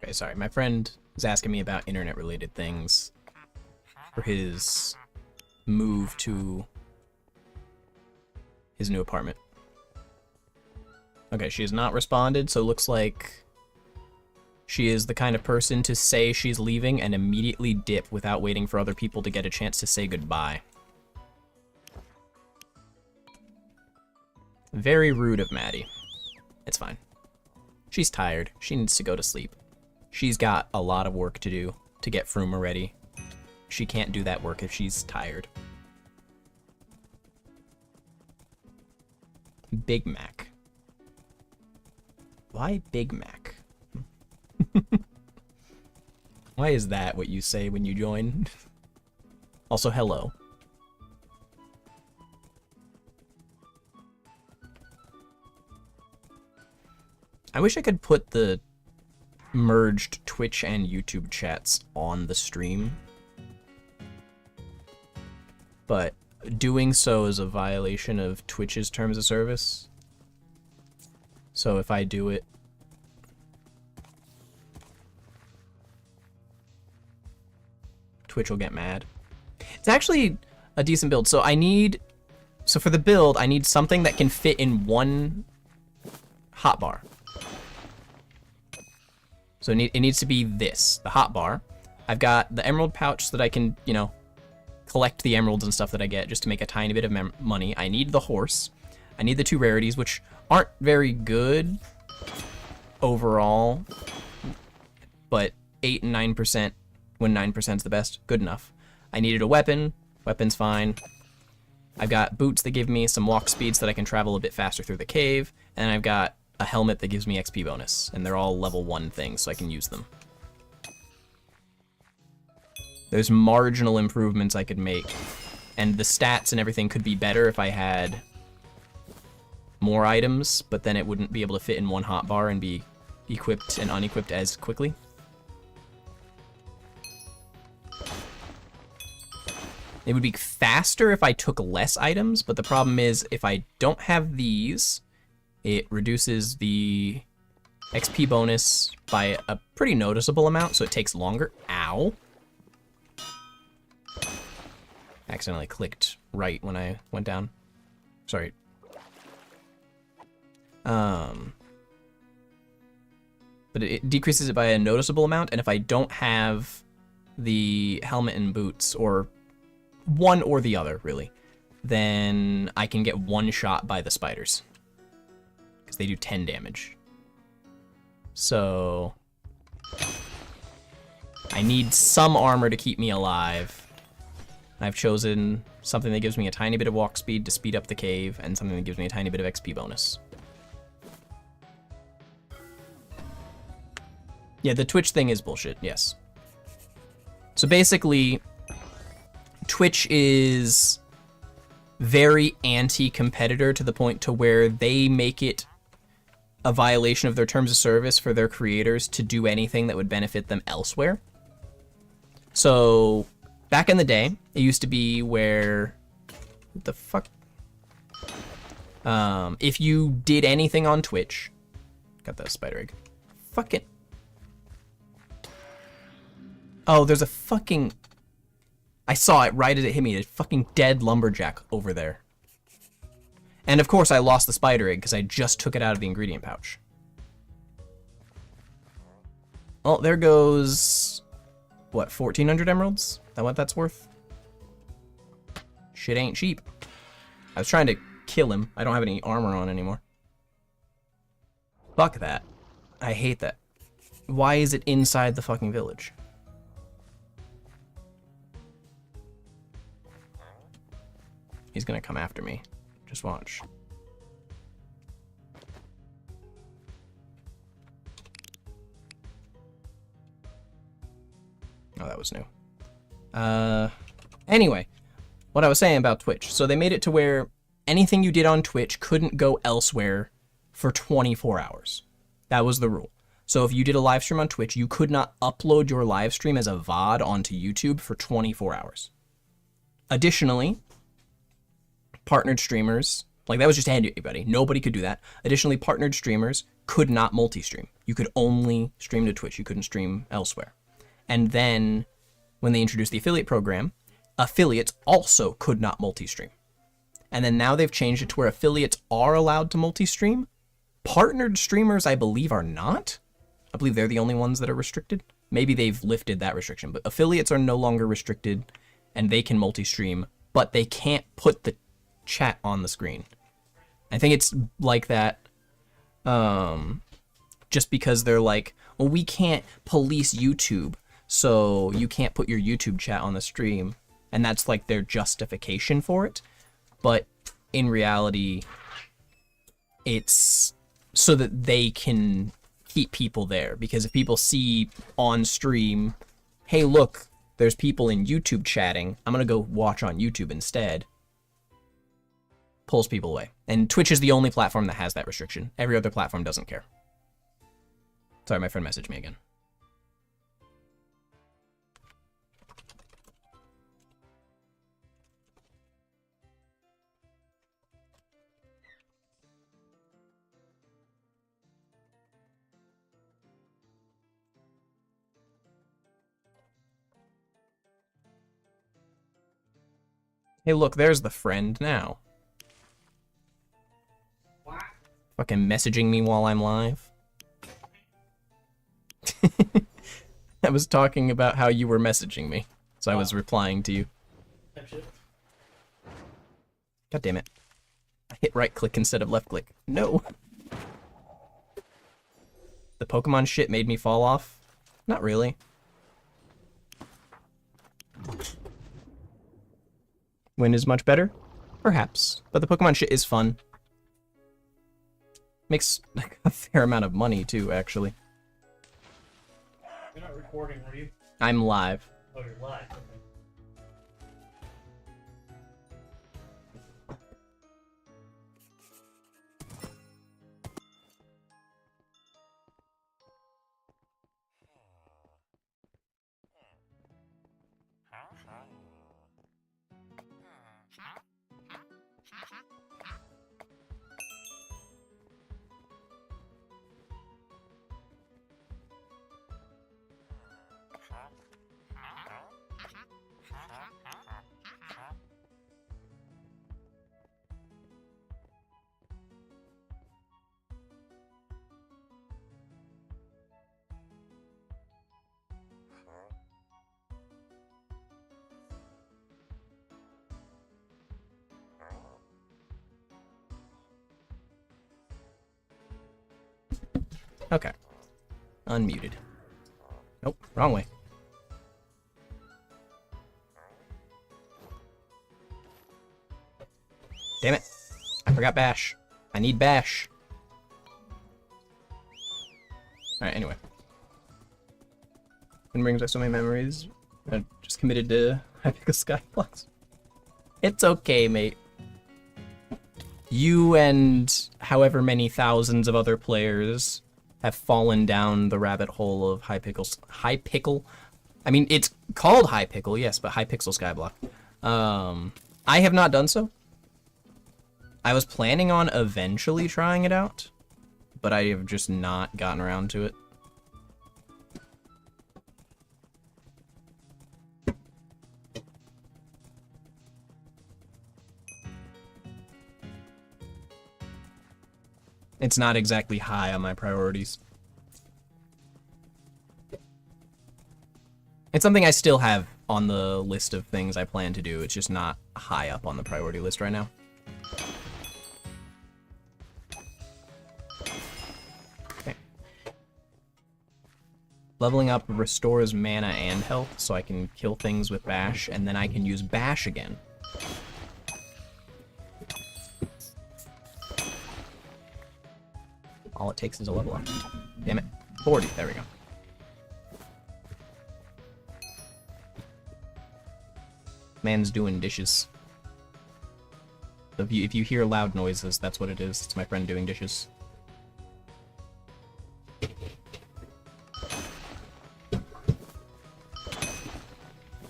Okay, sorry. My friend was asking me about internet-related things for his move to his new apartment. Okay, she has not responded, so it looks like she is the kind of person to say she's leaving and immediately dip without waiting for other people to get a chance to say goodbye. Very rude of Maddie. It's fine. She's tired. She needs to go to sleep. She's got a lot of work to do to get Fruma ready. She can't do that work if she's tired. Big Mac. Why Big Mac? Why is that what you say when you join? Also, hello. I wish I could put the merged Twitch and YouTube chats on the stream, but doing so is a violation of Twitch's terms of service. So if I do it, Twitch will get mad. It's actually a decent build. So for the build, I need something that can fit in one hotbar. So it needs to be this, the hotbar. I've got the emerald pouch so that I can, you know, collect the emeralds and stuff that I get just to make a tiny bit of money. I need the horse. I need the 2 rarities, which aren't very good, overall, but 8 and 9% when 9% is the best. Good enough. I needed a weapon. Weapon's fine. I've got boots that give me some walk speed so that I can travel a bit faster through the cave, and I've got a helmet that gives me XP bonus, and they're all level 1 things, so I can use them. There's marginal improvements I could make, and the stats and everything could be better if I had more items, but then it wouldn't be able to fit in one hotbar and be equipped and unequipped as quickly. It would be faster if I took less items, but the problem is if I don't have these, it reduces the XP bonus by a pretty noticeable amount, so it takes longer. Ow. Accidentally clicked right when I went down. Sorry. But it decreases it by a noticeable amount, and if I don't have the helmet and boots, or one or the other, really, then I can get one shot by the spiders. Because they do 10 damage. So I need some armor to keep me alive. I've chosen something that gives me a tiny bit of walk speed to speed up the cave, and something that gives me a tiny bit of XP bonus. Yeah, the Twitch thing is bullshit, yes. So basically, Twitch is very anti-competitor to the point to where they make it a violation of their terms of service for their creators to do anything that would benefit them elsewhere. So back in the day, it used to be where, what the fuck? If you did anything on Twitch, got the spider egg. Fucking. Oh, there's a fucking. I saw it right as it hit me. A fucking dead lumberjack over there. And of course, I lost the spider egg because I just took it out of the ingredient pouch. Well, there goes. What, 1,400 emeralds? Is that what that's worth? Shit ain't cheap. I was trying to kill him. I don't have any armor on anymore. Fuck that. I hate that. Why is it inside the fucking village? He's gonna come after me. Just watch. Oh, that was new. Anyway, what I was saying about Twitch. So they made it to where anything you did on Twitch couldn't go elsewhere for 24 hours. That was the rule. So if you did a live stream on Twitch, you could not upload your live stream as a VOD onto YouTube for 24 hours. Additionally, partnered streamers, like that was just anybody. Nobody could do that. Additionally, partnered streamers could not multi-stream. You could only stream to Twitch. You couldn't stream elsewhere. And then when they introduced the affiliate program, affiliates also could not multi-stream. And then now they've changed it to where affiliates are allowed to multi-stream. Partnered streamers, I believe, are not. I believe they're the only ones that are restricted. Maybe they've lifted that restriction, but affiliates are no longer restricted and they can multi-stream, but they can't put the chat on the screen. I think it's like that just because they're like, well, we can't police YouTube, so you can't put your YouTube chat on the stream, and that's like their justification for it. But in reality, it's so that they can keep people there, because if people see on stream, hey, look, there's people in YouTube chatting, I'm gonna go watch on YouTube instead, pulls people away. And Twitch is the only platform that has that restriction. Every other platform doesn't care. Sorry, my friend messaged me again. Hey, look, there's the friend now. What? Fucking messaging me while I'm live. I was talking about how you were messaging me, so I was replying to you. God damn it. I hit right click instead of left click. No. the Pokemon shit made me fall off. Not really. Win is much better? Perhaps. But the Pokemon shit is fun. Makes like, a fair amount of money, too, actually. You're not recording, are you? I'm live. Oh, you're live. Okay. Okay. Unmuted. Nope, wrong way. Damn it. I forgot Bash. I need Bash. Alright, anyway. It brings back so many memories. I just committed to Hypixel Skyblocks. It's okay, mate. You and however many thousands of other players have fallen down the rabbit hole of Hypixel. I mean, it's called Hypixel, yes, but Hypixel Skyblock. I have not done so. I was planning on eventually trying it out, but I have just not gotten around to it. It's not exactly high on my priorities. It's something I still have on the list of things I plan to do. It's just not high up on the priority list right now. Okay. Leveling up restores mana and health, so I can kill things with Bash, and then I can use Bash again. All it takes is a level up. Damn it. 40. There we go. Man's doing dishes. So if you hear loud noises, that's what it is. It's my friend doing dishes.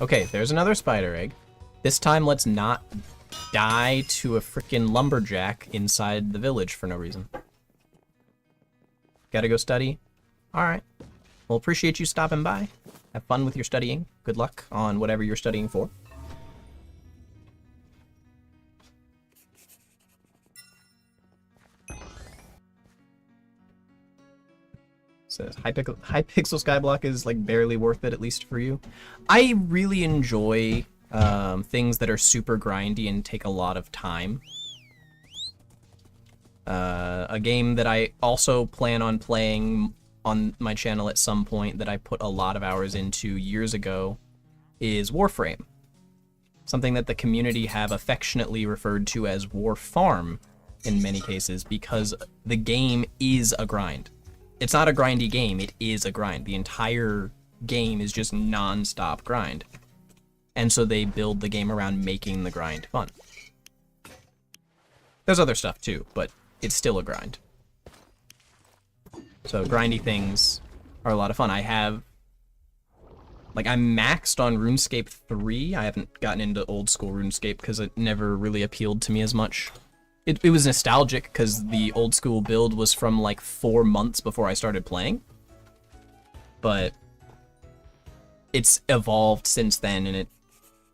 Okay, there's another spider egg. This time, let's not die to a freaking lumberjack inside the village for no reason. Gotta go study? Alright. Well, appreciate you stopping by. Have fun with your studying. Good luck on whatever you're studying for. Says Hypixel Skyblock is like barely worth it, at least for you. I really enjoy things that are super grindy and take a lot of time. A game that I also plan on playing on my channel at some point that I put a lot of hours into years ago is Warframe. Something that the community have affectionately referred to as War Farm in many cases because the game is a grind. It's not a grindy game, it is a grind. The entire game is just non-stop grind. And so they build the game around making the grind fun. There's other stuff too, but it's still a grind. So grindy things are a lot of fun. I'm maxed on RuneScape 3. I haven't gotten into old school RuneScape because it never really appealed to me as much. It was nostalgic because the old school build was from like 4 months before I started playing. But it's evolved since then, and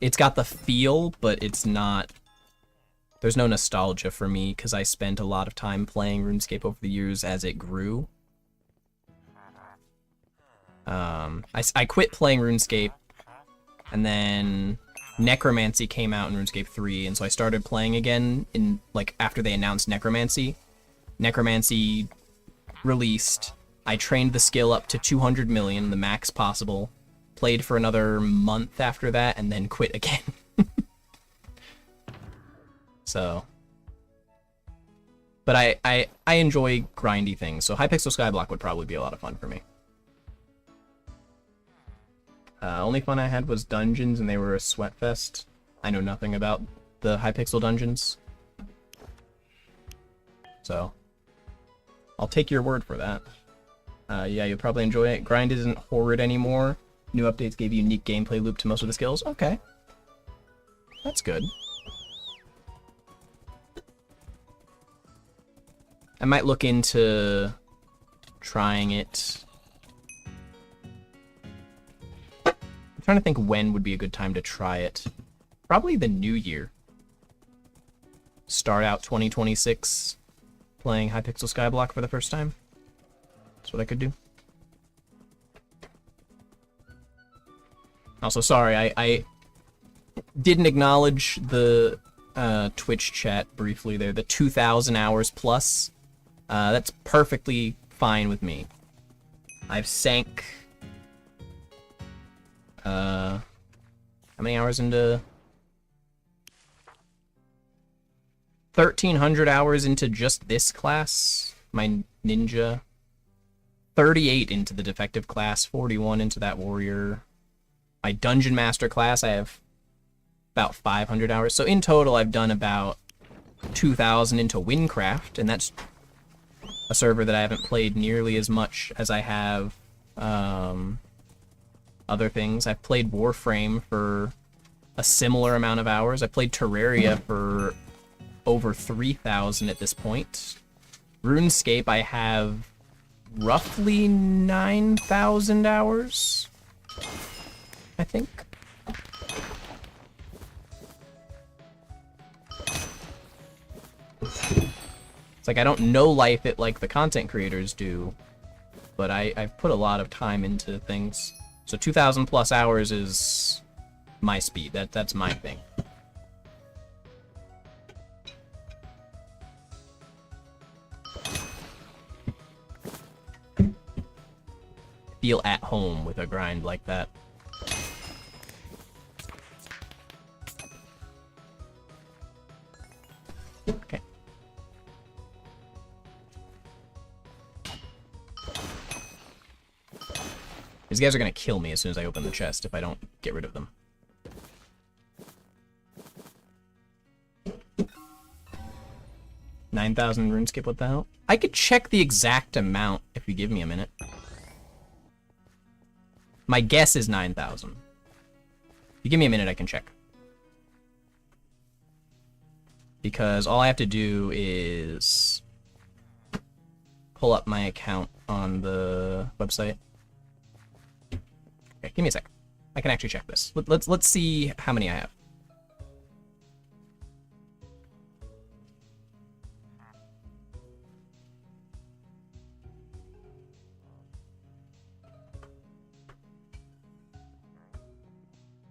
it's got the feel, but it's not... There's no nostalgia for me because I spent a lot of time playing RuneScape over the years as it grew. I quit playing RuneScape, and then Necromancy came out in RuneScape 3, and so I started playing again in after they announced Necromancy. Necromancy released, I trained the skill up to 200 million, the max possible. Played for another month after that, and then quit again. So, but I enjoy grindy things, so Hypixel Skyblock would probably be a lot of fun for me. Only fun I had was dungeons, and they were a sweat fest. I know nothing about the Hypixel dungeons, so I'll take your word for that. Yeah, you'll probably enjoy it. Grind isn't horrid anymore. New updates gave you a unique gameplay loop to most of the skills. Okay, that's good. I might look into trying it. I'm trying to think when would be a good time to try it. Probably the new year. Start out 2026 playing Hypixel Skyblock for the first time. That's what I could do. Also, sorry, I didn't acknowledge the Twitch chat briefly there. The 2,000 hours plus. That's perfectly fine with me. I've sank... how many hours into... 1,300 hours into just this class. My ninja. 38 into the defective class. 41 into that warrior. My dungeon master class, I have about 500 hours. So in total, I've done about 2,000 into Wynncraft, and that's a server that I haven't played nearly as much as I have other things. I've played Warframe for a similar amount of hours. I played Terraria for over 3,000 at this point. RuneScape, I have roughly 9,000 hours, I think. It's like I don't know life it like the content creators do, but I've put a lot of time into things. So 2,000 plus hours is my speed. That's my thing. Feel at home with a grind like that. Okay. These guys are gonna kill me as soon as I open the chest if I don't get rid of them. $9,000 RuneScape, what the hell? I could check the exact amount if you give me a minute. My guess is 9,000. If you give me a minute, I can check. Because all I have to do is pull up my account on the website. Okay, give me a sec. I can actually check this. Let's see how many I have.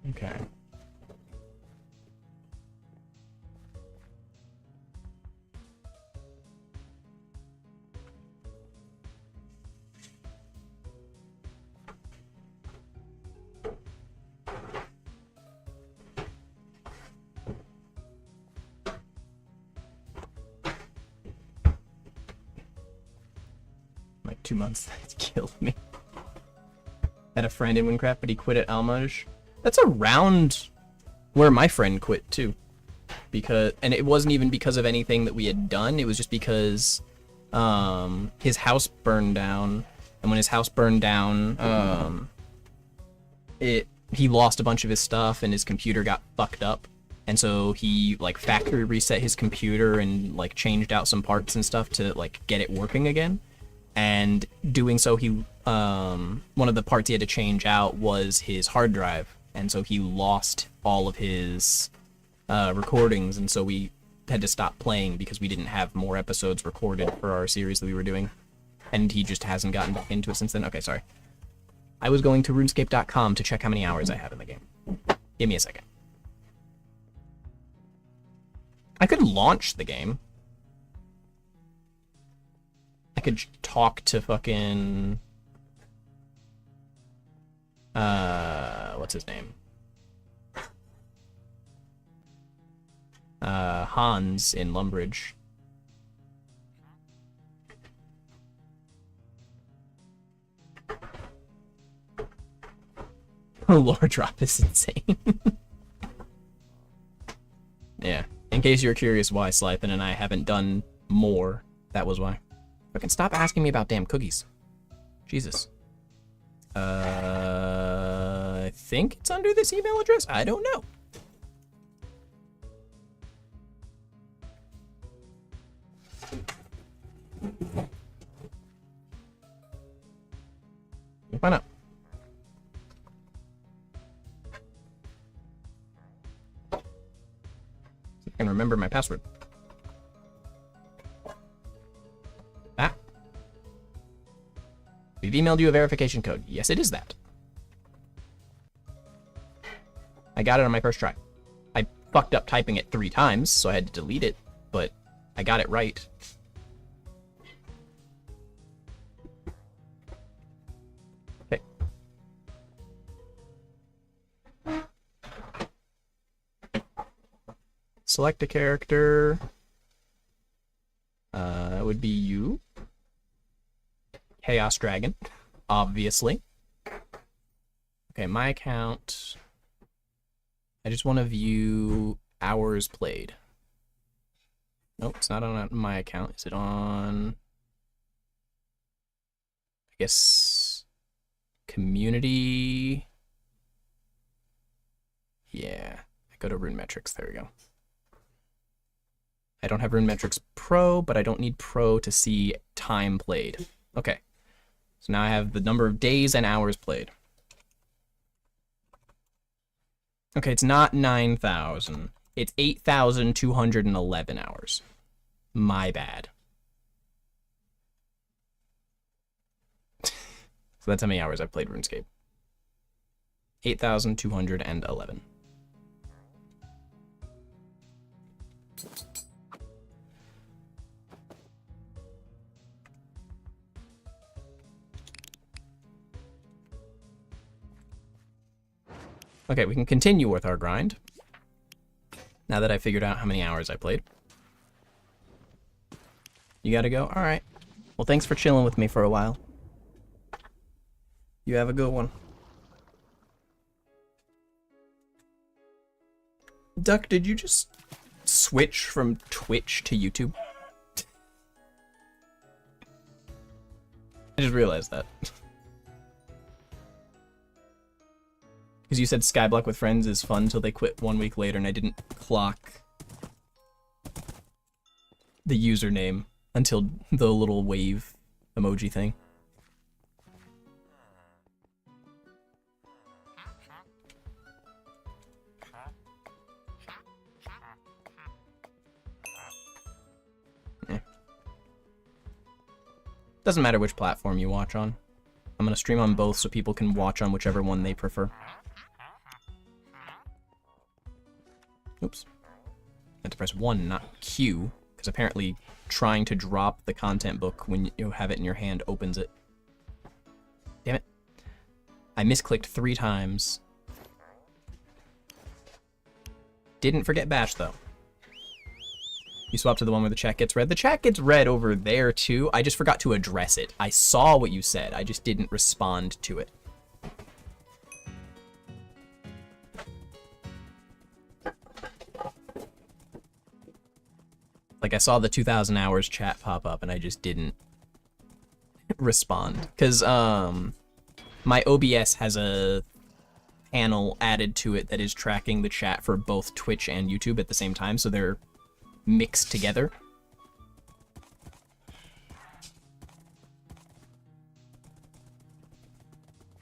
Okay. Like 2 months, it killed me. Had a friend in Wynncraft, but he quit at Almaj. That's around where my friend quit too, and it wasn't even because of anything that we had done. It was just because his house burned down, and when his house burned down, he lost a bunch of his stuff, and his computer got fucked up, and so he like factory reset his computer and like changed out some parts and stuff to like get it working again. And doing so, he one of the parts he had to change out was his hard drive. And so he lost all of his recordings, and so we had to stop playing because we didn't have more episodes recorded for our series that we were doing. And he just hasn't gotten back into it since then. Okay, sorry. I was going to runescape.com to check how many hours I have in the game. Give me a second. I could launch the game. could talk to fucking... what's his name? Hans in Lumbridge. Lore drop is insane. Yeah. In case you're curious why Slythan and I haven't done more, that was why. Fucking stop asking me about damn cookies. Jesus. I think it's under this email address? I don't know. Why not? I can remember my password. Ah. We've emailed you a verification code. Yes, it is that. I got it on my first try. I fucked up typing it 3 times, so I had to delete it, but I got it right. Okay. Select a character. It would be you. Chaos Dragon, obviously. Okay, my account. I just want to view hours played. Nope, it's not on my account. Is it on... I guess... Community... Yeah. I go to Rune Metrics. There we go. I don't have Rune Metrics Pro, but I don't need Pro to see time played. Okay. So now I have the number of days and hours played. Okay, it's not 9,000. It's 8,211 hours. My bad. So that's how many hours I've played RuneScape. 8,211. Okay, we can continue with our grind. Now that I figured out how many hours I played. You gotta go? Alright. Well, thanks for chilling with me for a while. You have a good one. Duck, did you just switch from Twitch to YouTube? I just realized that. Because you said Skyblock with friends is fun till they quit 1 week later, and I didn't clock the username until the little wave emoji thing. Doesn't matter which platform you watch on. I'm gonna stream on both so people can watch on whichever one they prefer. Oops. I had to press 1, not Q, because apparently trying to drop the content book when you have it in your hand opens it. Damn it. I misclicked 3 times. Didn't forget Bash, though. You swap to the one where the chat gets read. The chat gets read over there, too. I just forgot to address it. I saw what you said. I just didn't respond to it. Like, I saw the 2,000 hours chat pop up, and I just didn't respond. Because, my OBS has a panel added to it that is tracking the chat for both Twitch and YouTube at the same time, so they're mixed together.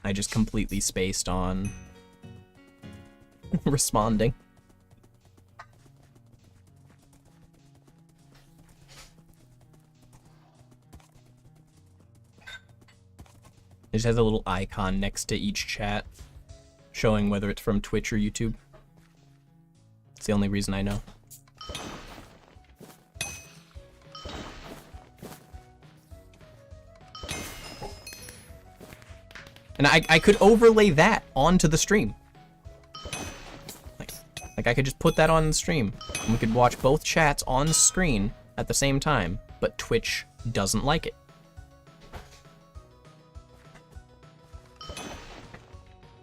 I just completely spaced on responding. It just has a little icon next to each chat showing whether it's from Twitch or YouTube. It's the only reason I know. And I could overlay that onto the stream. Like I could just put that on the stream. And we could watch both chats on screen at the same time, but Twitch doesn't like it.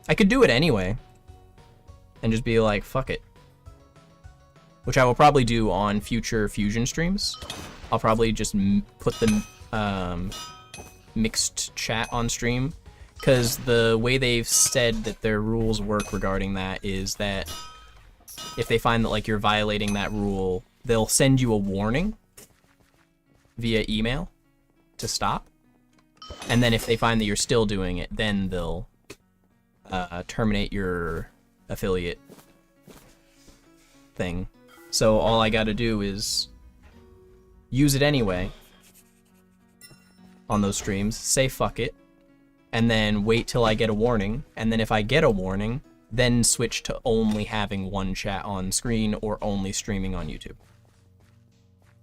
I could do it anyway. And just be like, fuck it. Which I will probably do on future Fusion streams. I'll probably just put the mixed chat on stream. Because the way they've said that their rules work regarding that is that if they find that like you're violating that rule, they'll send you a warning via email to stop. And then if they find that you're still doing it, then they'll terminate your affiliate thing. So all I gotta do is use it anyway on those streams, say fuck it, and then wait till I get a warning, and then if I get a warning, then switch to only having one chat on screen or only streaming on YouTube.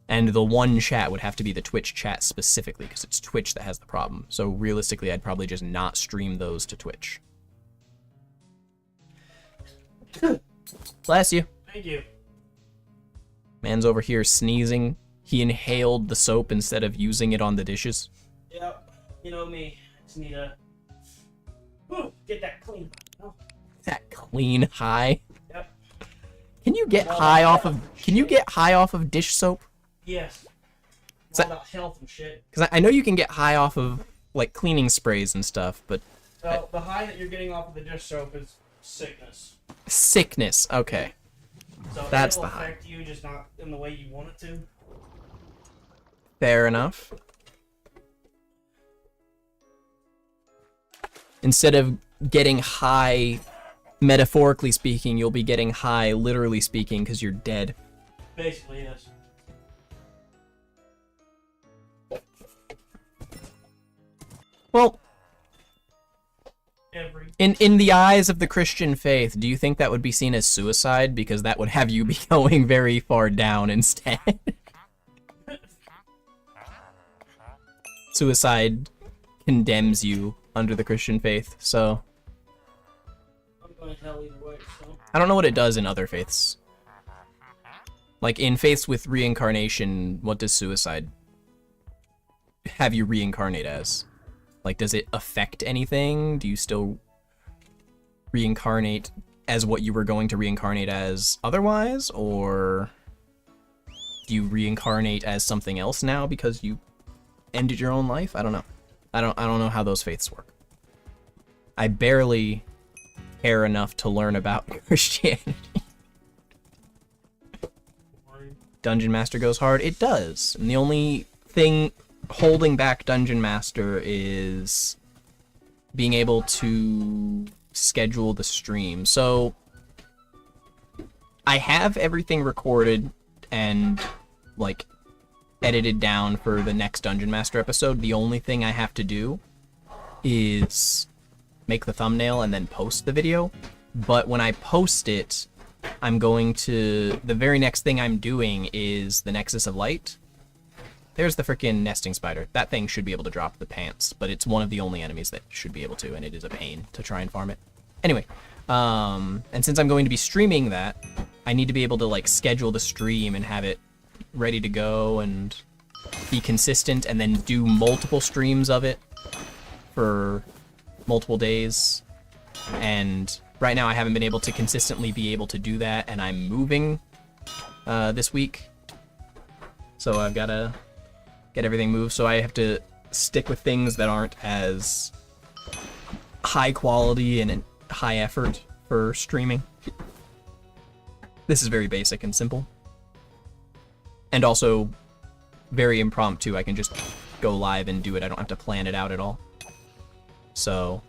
And the one chat would have to be the Twitch chat specifically, because it's Twitch that has the problem. So realistically, I'd probably just not stream those to Twitch. Bless you. Thank you. Man's over here sneezing. He inhaled the soap instead of using it on the dishes. Yep. You know me. Just need to get that clean. Oh. That clean high. Yep. Can you get high off of? Can you get high off of dish soap? Yes. It's So- all about health and shit. Because I know you can get high off of like cleaning sprays and stuff, but So the high that you're getting off of the dish soap is sickness. sickness. Okay. So That's it'll the high. affect you, just not in the way you want it to. Fair enough. Instead of getting high, metaphorically speaking, you'll be getting high, literally speaking, because you're dead. Basically, yes. Well, Every. in the eyes of the Christian faith, do you think that would be seen as suicide? Because that would have you be going very far down instead. Suicide condemns you under the Christian faith, so I'm going to hell either way, so. I don't know what it does in other faiths. Like in faiths with reincarnation, what does suicide have you reincarnate as? Like, does it affect anything? Do you still reincarnate as what you were going to reincarnate as otherwise? Or do you reincarnate as something else now because you ended your own life? I don't know. I don't know how those faiths work. I barely care enough to learn about Christianity. Dungeon Master goes hard. It does. And the only thing holding back Dungeon Master is being able to schedule the stream. So I have everything recorded and like edited down for the next Dungeon Master episode. The only thing I have to do is make the thumbnail and then post the video. But when I post it, I'm going to... The very next thing I'm doing is the Nexus of Light. There's the freaking nesting spider. That thing should be able to drop the pants, but it's one of the only enemies that should be able to, and it is a pain to try and farm it. Anyway, and since I'm going to be streaming that, I need to be able to like schedule the stream and have it ready to go and be consistent, and then do multiple streams of it for multiple days. And right now I haven't been able to consistently be able to do that, and I'm moving this week. So I've got to get everything moved, so I have to stick with things that aren't as high quality and high effort for streaming. This is very basic and simple. And also very impromptu. I can just go live and do it. I don't have to plan it out at all. So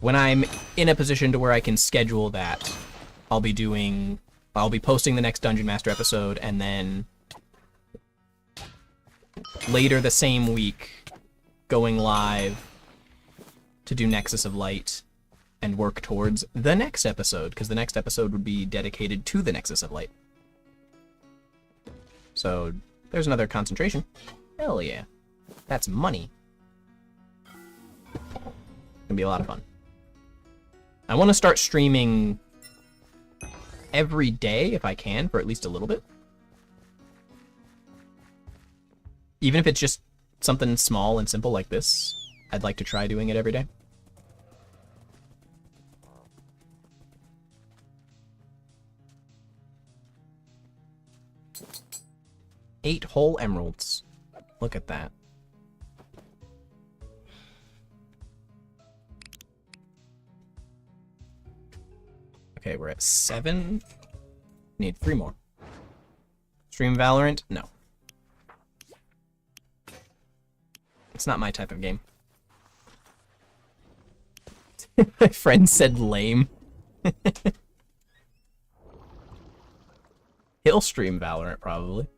when I'm in a position to where I can schedule that, I'll be posting the next Dungeon Master episode, and then later the same week going live to do Nexus of Light and work towards the next episode, because the next episode would be dedicated to the Nexus of Light. So there's another concentration. Hell yeah. That's money. gonna be a lot of fun. I want to start streaming every day if I can, for at least a little bit. Even if it's just something small and simple like this, I'd like to try doing it every day. Eight whole emeralds. Look at that. Okay, we're at 7. Need 3 more. Stream Valorant? No. It's not my type of game. My friend said lame. He'll stream Valorant, probably.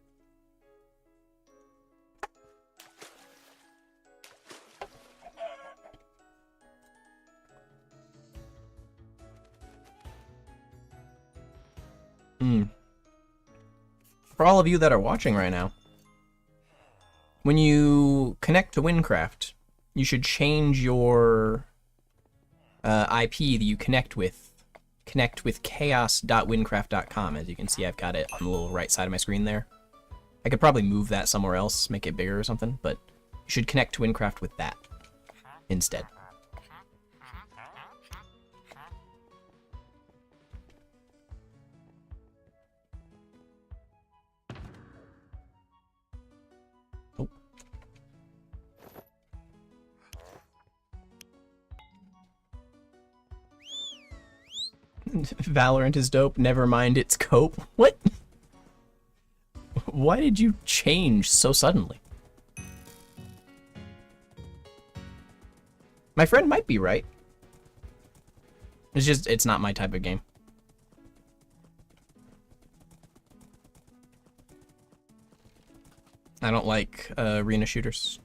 For all of you that are watching right now, when you connect to Wynncraft, you should change your IP that you connect with. Connect with chaos.wynncraft.com. As you can see, I've got it on the little right side of my screen there. I could probably move that somewhere else, make it bigger or something, but you should connect to Wynncraft with that instead. Valorant is dope, never mind its cope. What? Why did you change so suddenly? My friend might be right. It's just, it's not my type of game. I don't like arena shooters.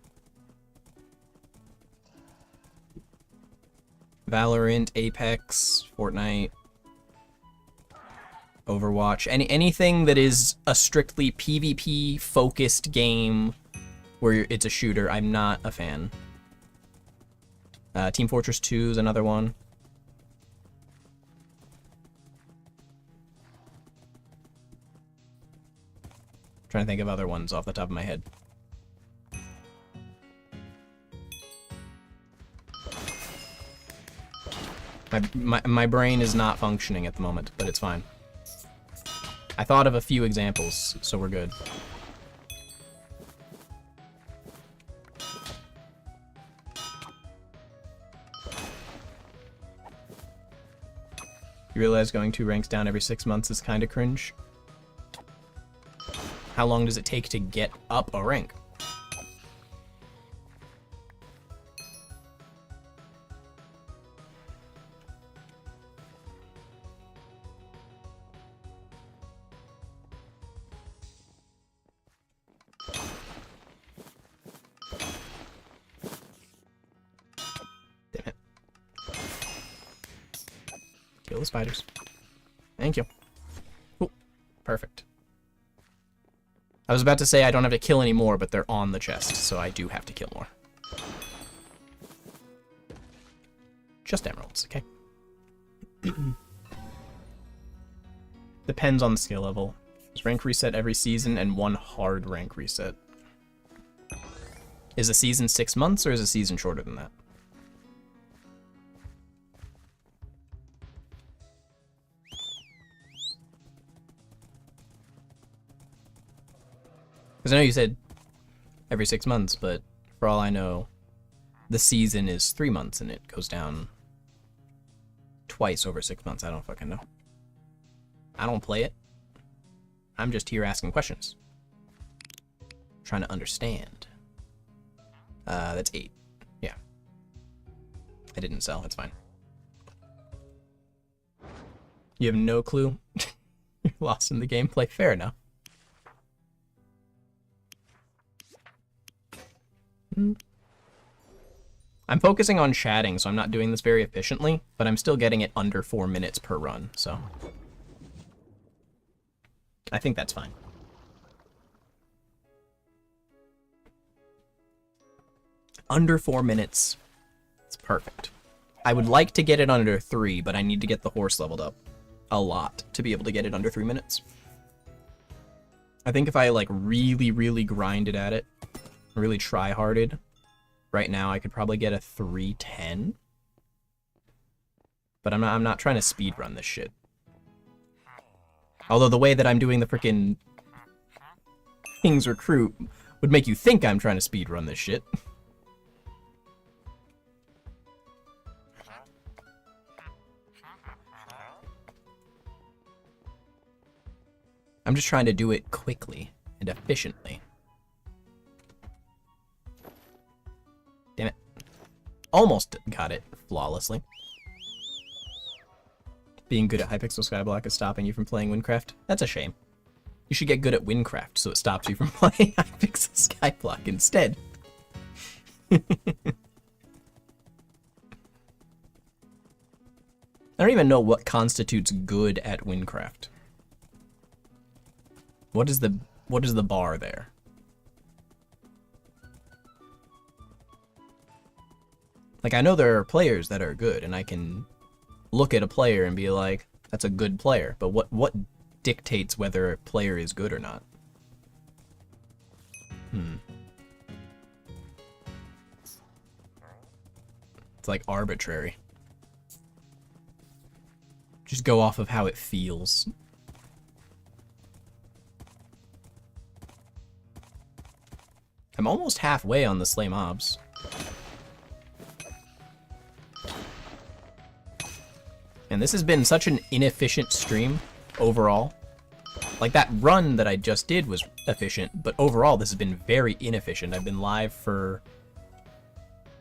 Valorant, Apex, Fortnite, Overwatch, anything that is a strictly PvP focused game where it's a shooter, I'm not a fan. Team Fortress 2 is another one. Trying to think of other ones off the top of my head. My brain is not functioning at the moment, but it's fine. I thought of a few examples, so we're good. You realize going 2 ranks down every 6 months is kinda cringe? How long does it take to get up a rank? Kill the spiders. Thank you. Ooh, perfect. I was about to say I don't have to kill any more, but they're on the chest, so I do have to kill more. Just emeralds, okay? Depends on the skill level. There's rank reset every season and 1 hard rank reset. Is a season 6 months or is a season shorter than that? Because I know you said every 6 months, but for all I know, the season is 3 months and it goes down twice over 6 months. I don't fucking know. I don't play it. I'm just here asking questions. Trying to understand. That's 8. Yeah. I didn't sell, it's fine. You have no clue? You're lost in the gameplay? Fair enough. I'm focusing on chatting, so I'm not doing this very efficiently, but I'm still getting it under 4 minutes per run, so I think that's fine. Under 4 minutes. It's perfect. I would like to get it under 3, but I need to get the horse leveled up a lot to be able to get it under 3 minutes. I think if I like really grinded at it, really try-harded, right now I could probably get a 3:10. But I'm not trying to speedrun this shit. Although the way that I'm doing the frickin' King's Recruit would make you think I'm trying to speedrun this shit. I'm just trying to do it quickly and efficiently. Damn it. Almost got it flawlessly. Being good at Hypixel Skyblock is stopping you from playing Wynncraft? That's a shame. You should get good at Wynncraft so it stops you from playing Hypixel Skyblock instead. I don't even know what constitutes good at Wynncraft. What is the bar there? Like, I know there are players that are good, and I can look at a player and be like, that's a good player, but what dictates whether a player is good or not? It's like arbitrary. Just go off of how it feels. I'm almost halfway on the slay mobs. And this has been such an inefficient stream overall. Like, that run that I just did was efficient, but overall this has been very inefficient. I've been live for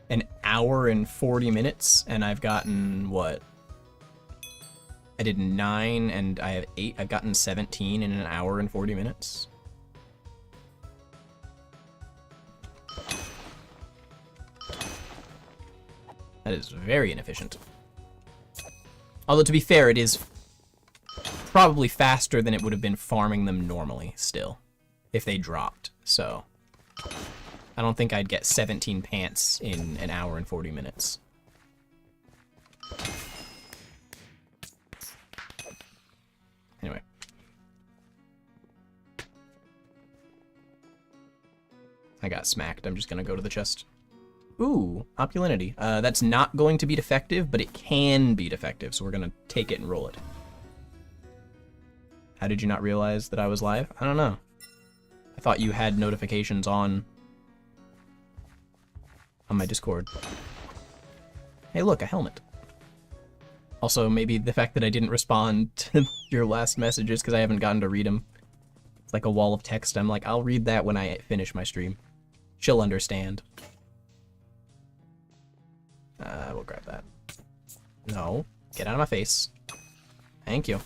an hour and 40 minutes, and I've gotten, what? I did 9, and I have 8. I've gotten 17 in an hour and 40 minutes. That is very inefficient. Although, to be fair, it is probably faster than it would have been farming them normally, still, if they dropped. So, I don't think I'd get 17 pants in an hour and 40 minutes. Anyway. I got smacked. I'm just gonna go to the chest. Ooh, Opulentity. That's not going to be defective, but it can be defective, so we're gonna take it and roll it. How did you not realize that I was live? I don't know. I thought you had notifications on my Discord. Hey, look, a helmet. Also, maybe the fact that I didn't respond to your last messages because I haven't gotten to read them. It's like a wall of text. I'm like, I'll read that when I finish my stream. She'll understand. We'll grab that. No. Get out of my face. Thank you.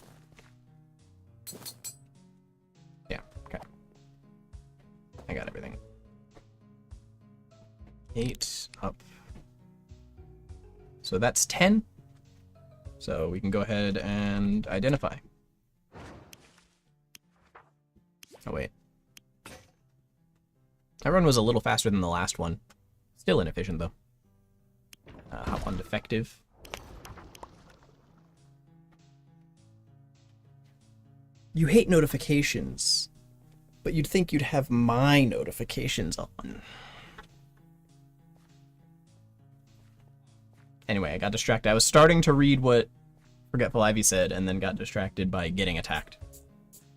Yeah, okay. I got everything. 8 up. So that's 10. So we can go ahead and identify. Oh, wait. That run was a little faster than the last one. Still inefficient, though. Hop on defective. You hate notifications, but you'd think you'd have my notifications on. Anyway, I got distracted. I was starting to read what Forgetful Ivy said, and then got distracted by getting attacked.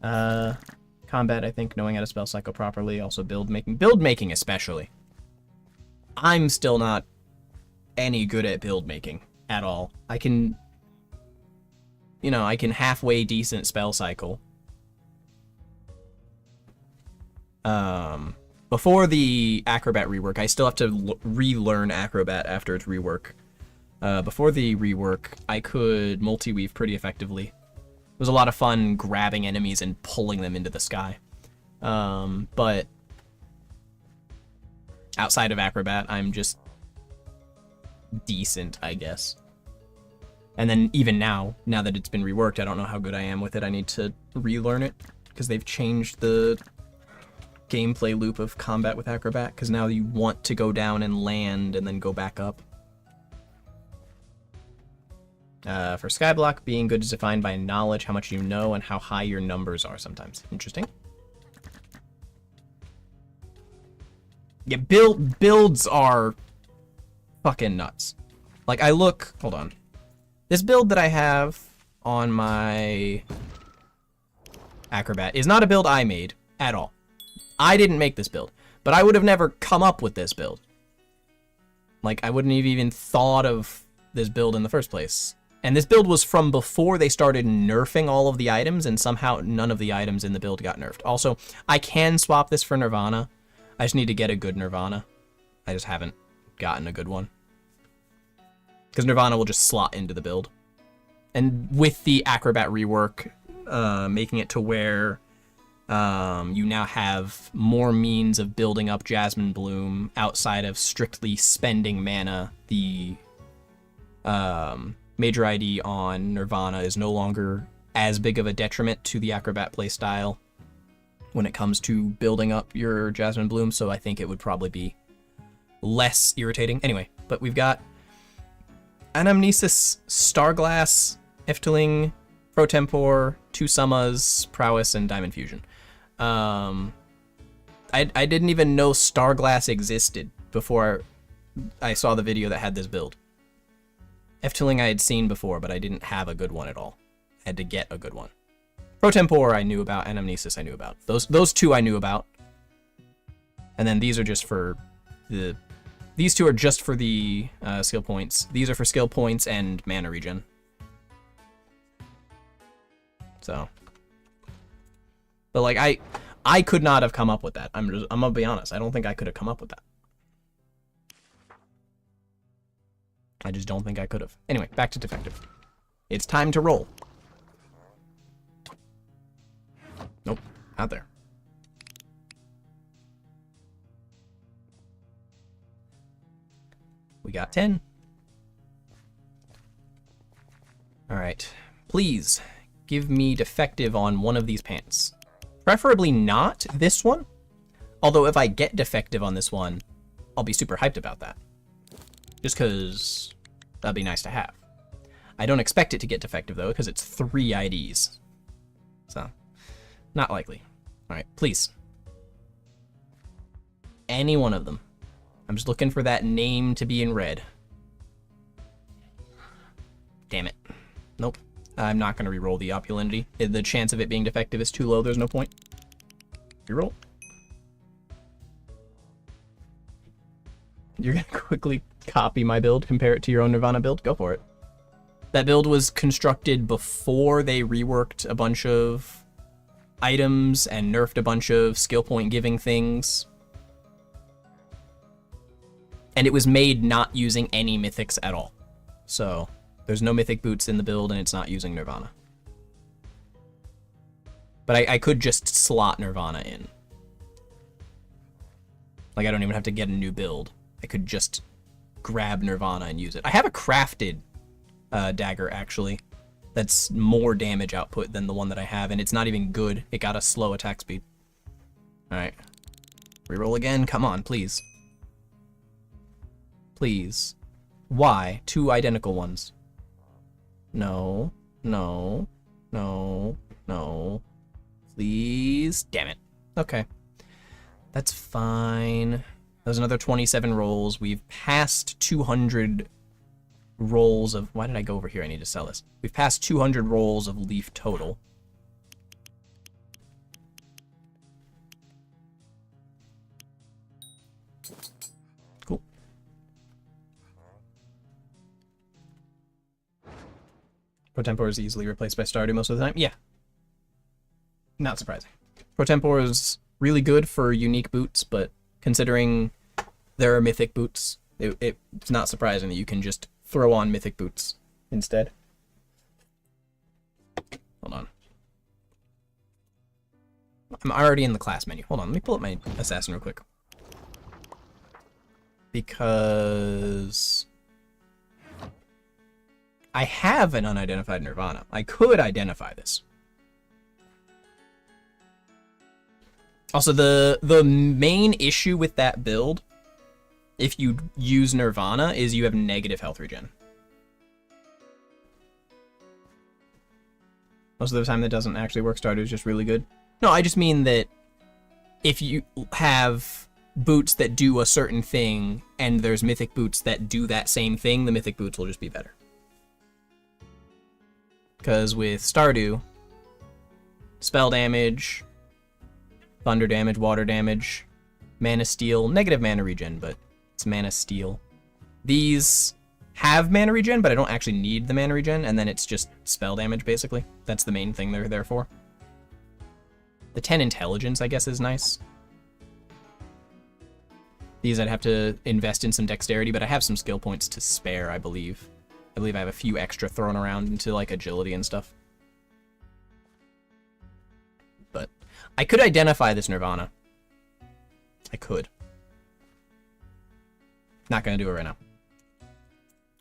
Combat, I think, knowing how to spell cycle properly. Also build making. Build making, especially. I'm still not any good at build making at all. I can, you know, I can halfway decent spell cycle. Before the Acrobat rework, I still have to relearn Acrobat after its rework. Before the rework, I could multi-weave pretty effectively. It was a lot of fun grabbing enemies and pulling them into the sky. But outside of Acrobat, I'm just decent, I guess. And then even now that it's been reworked, I don't know how good I am with it. I need to relearn it because they've changed the gameplay loop of combat with Acrobat, because now you want to go down and land and then go back up. For Skyblock, being good is defined by knowledge, how much you know, and how high your numbers are sometimes. Interesting. Yeah, builds are fucking nuts. Like, I look... Hold on. This build that I have on my Acrobat is not a build I made at all. I didn't make this build, but I would have never come up with this build. Like, I wouldn't have even thought of this build in the first place. And this build was from before they started nerfing all of the items, and somehow none of the items in the build got nerfed. Also, I can swap this for Nirvana. I just need to get a good Nirvana. I just haven't gotten a good one. Because Nirvana will just slot into the build. And with the Acrobat rework, making it to where you now have more means of building up Jasmine Bloom outside of strictly spending mana, the Major ID on Nirvana is no longer as big of a detriment to the Acrobat playstyle when it comes to building up your Jasmine Bloom, so I think it would probably be less irritating. Anyway, but we've got Anamnesis, Starglass, Efteling, Protempore, 2 Summas, Prowess, and Diamond Fusion. I didn't even know Starglass existed before I saw the video that had this build. Efteling I had seen before, but I didn't have a good one at all. I had to get a good one. Protempore I knew about, Anamnesis I knew about. Those 2 I knew about. And then these are just for the... These 2 are just for the skill points. These are for skill points and mana regen. So... But like, I could not have come up with that. I'm gonna be honest. I don't think I could have come up with that. I just don't think I could have. Anyway, back to defective. It's time to roll. Nope, not there. We got 10. All right, please give me defective on one of these pants. Preferably not this one. Although if I get defective on this one, I'll be super hyped about that. Just because that'd be nice to have. I don't expect it to get defective though, because it's 3 IDs. So, not likely. Alright, please. Any one of them. I'm just looking for that name to be in red. Damn it. Nope. I'm not going to reroll the Opulentity. The chance of it being defective is too low, there's no point. Reroll. You're going to quickly copy my build, compare it to your own Nirvana build? Go for it. That build was constructed before they reworked a bunch of items and nerfed a bunch of skill point giving things. And it was made not using any mythics at all. So, there's no mythic boots in the build and it's not using Nirvana. But I could just slot Nirvana in. Like, I don't even have to get a new build. I could just grab Nirvana and use it. I have a crafted dagger, actually, that's more damage output than the one that I have, and it's not even good. It got a slow attack speed. Alright. Reroll again. Come on, please. Please. Why? 2 identical ones. No. No. No. No. Please. Damn it. Okay. That's fine. There's another 27 rolls. We've passed 200 rolls of... Why did I go over here? I need to sell this. We've passed 200 rolls of leaf total. Cool. Protempore is easily replaced by Stardew most of the time. Yeah. Not surprising. Protempore is really good for unique boots, but considering there are mythic boots, it's not surprising that you can just throw on mythic boots instead. Hold on. I'm already in the class menu. Hold on, let me pull up my assassin real quick. Because I have an unidentified Nirvana. I could identify this. Also, the main issue with that build, if you use Nirvana, is you have negative health regen. Most of the time that doesn't actually work. Stardew is just really good. No, I just mean that if you have boots that do a certain thing and there's mythic boots that do that same thing, the mythic boots will just be better. Because with Stardew, spell damage, thunder damage, water damage, mana steal, negative mana regen, but it's mana steal. These have mana regen, but I don't actually need the mana regen, and then it's just spell damage, basically. That's the main thing they're there for. The 10 intelligence, I guess, is nice. These I'd have to invest in some dexterity, but I have some skill points to spare, I believe. I believe I have a few extra thrown around into, like, agility and stuff. But I could identify this Nirvana. I could. Not gonna do it right now.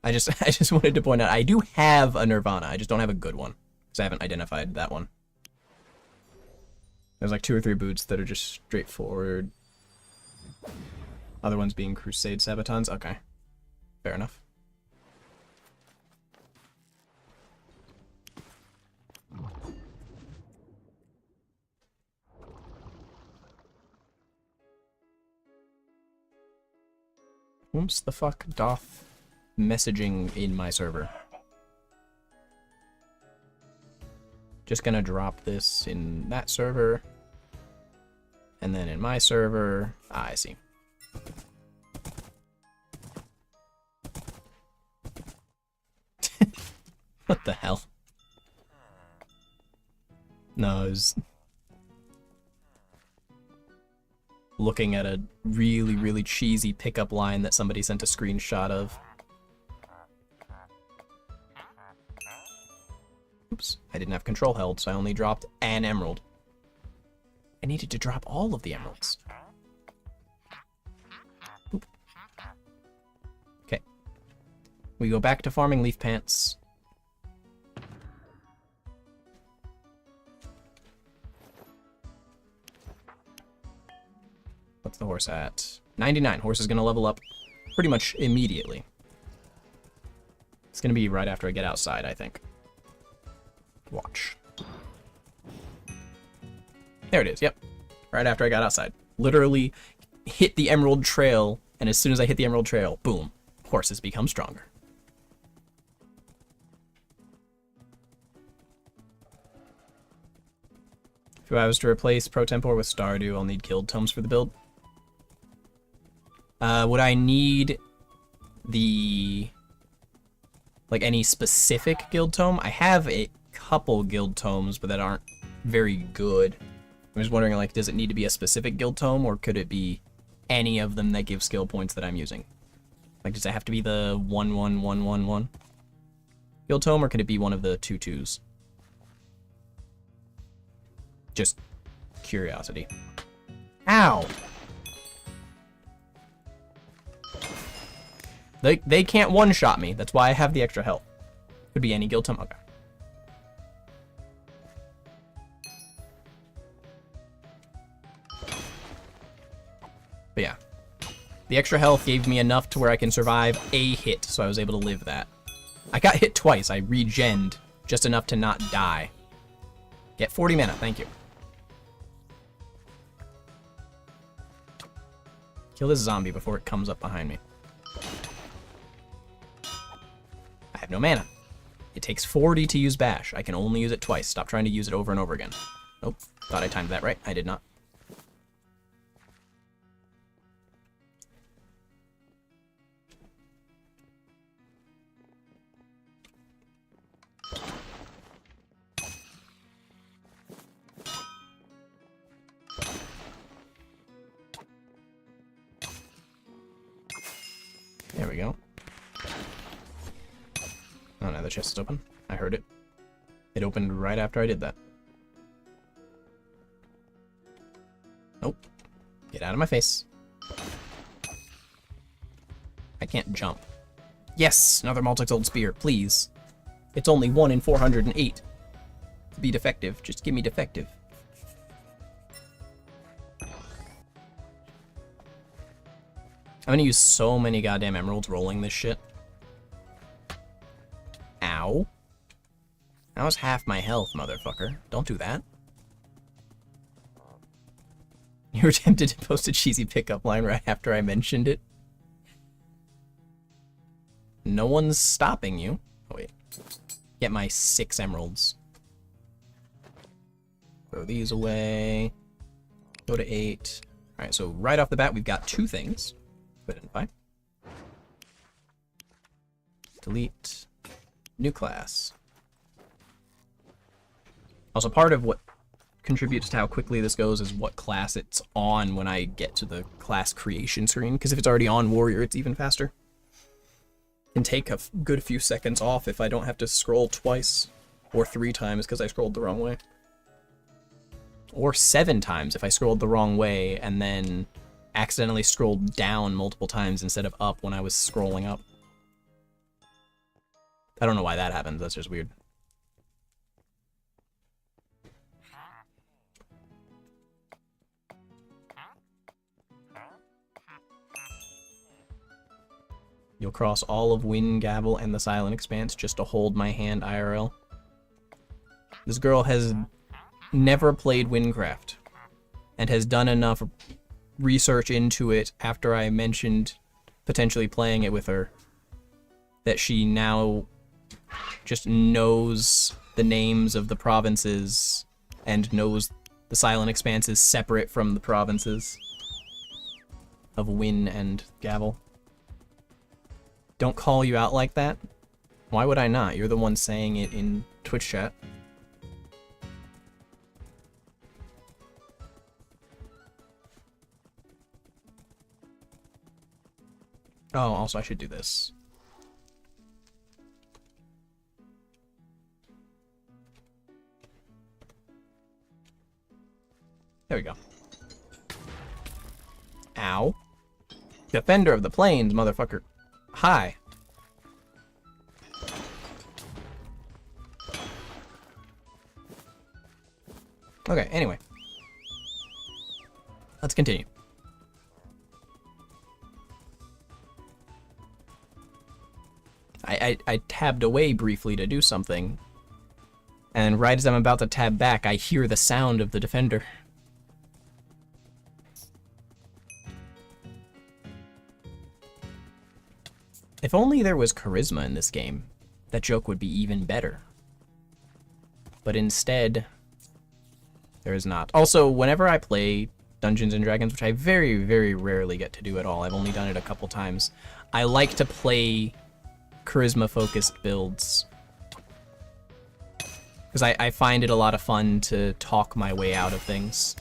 I just wanted to point out, I do have a Nirvana, I just don't have a good one, because I haven't identified that one. There's like 2 or 3 boots that are just straightforward. Other ones being Crusade Sabatons. Okay. Fair enough. Whoops the fuck doth messaging in my server? Just gonna drop this in that server. And then in my server. Ah, I see. What the hell? No, I was looking at a really, really cheesy pickup line that somebody sent a screenshot of. Oops, I didn't have control held, so I only dropped an emerald. I needed to drop all of the emeralds. Oop. Okay. We go back to farming leaf pants. What's the horse at? 99. Horse is going to level up pretty much immediately. It's going to be right after I get outside, I think. Watch. There it is, yep. Right after I got outside. Literally hit the emerald trail, and as soon as I hit the emerald trail, boom, horses become stronger. If I was to replace Pro Tempor with Stardew, I'll need guild tomes for the build. Would I need the, like, any specific guild tome? I have a couple guild tomes, but that aren't very good. I'm just wondering, like, does it need to be a specific guild tome, or could it be any of them that give skill points that I'm using? Like, does it have to be the 1-1-1-1-1 guild tome, or could it be one of the 2-2s? Just curiosity. Ow! They can't one-shot me. That's why I have the extra health. Could be any guild tome. Okay. But yeah. The extra health gave me enough to where I can survive a hit, so I was able to live that. I got hit twice. I regened just enough to not die. Get 40 mana. Thank you. Kill this zombie before it comes up behind me. I have no mana. It takes 40 to use Bash. I can only use it twice. Stop trying to use it over and over again. Nope. Thought I timed that right. I did not. There we go. Oh, now the chest is open. I heard it. It opened right after I did that. Nope. Get out of my face. I can't jump. Yes! Another multi-told spear, please. It's only 1 in 408. Be defective. Just give me defective. I'm gonna use so many goddamn emeralds rolling this shit. Ow. That was half my health, motherfucker. Don't do that. You were tempted to post a cheesy pickup line right after I mentioned it. No one's stopping you. Oh, wait. Get my 6 emeralds. Throw these away. Go to 8. Alright, so right off the bat, we've got 2 things. Identify. Delete. New class. Also, part of what contributes to how quickly this goes is what class it's on when I get to the class creation screen, because if it's already on warrior, it's even faster. Can take a good few seconds off if I don't have to scroll twice, or 3 times because I scrolled the wrong way. Or 7 times if I scrolled the wrong way and then accidentally scrolled down multiple times instead of up when I was scrolling up. I don't know why that happens, that's just weird. You'll cross all of Wynncraft and the Silent Expanse just to hold my hand IRL. This girl has never played Wynncraft and has done enough research into it after I mentioned potentially playing it with her that she now just knows the names of the provinces and knows the Silent Expanse is separate from the provinces of Wynn and Gavel. Don't call you out like that. Why would I not? You're the one saying it in Twitch chat. Oh, also I should do this. There we go. Ow. Defender of the Plains, motherfucker. Hi. Okay, anyway. Let's continue. I tabbed away briefly to do something, and right as I'm about to tab back, I hear the sound of the defender. If only there was charisma in this game, that joke would be even better. But instead, there is not. Also, whenever I play Dungeons & Dragons, which I very, very rarely get to do at all, I've only done it a couple times, I like to play charisma-focused builds. Because I find it a lot of fun to talk my way out of things.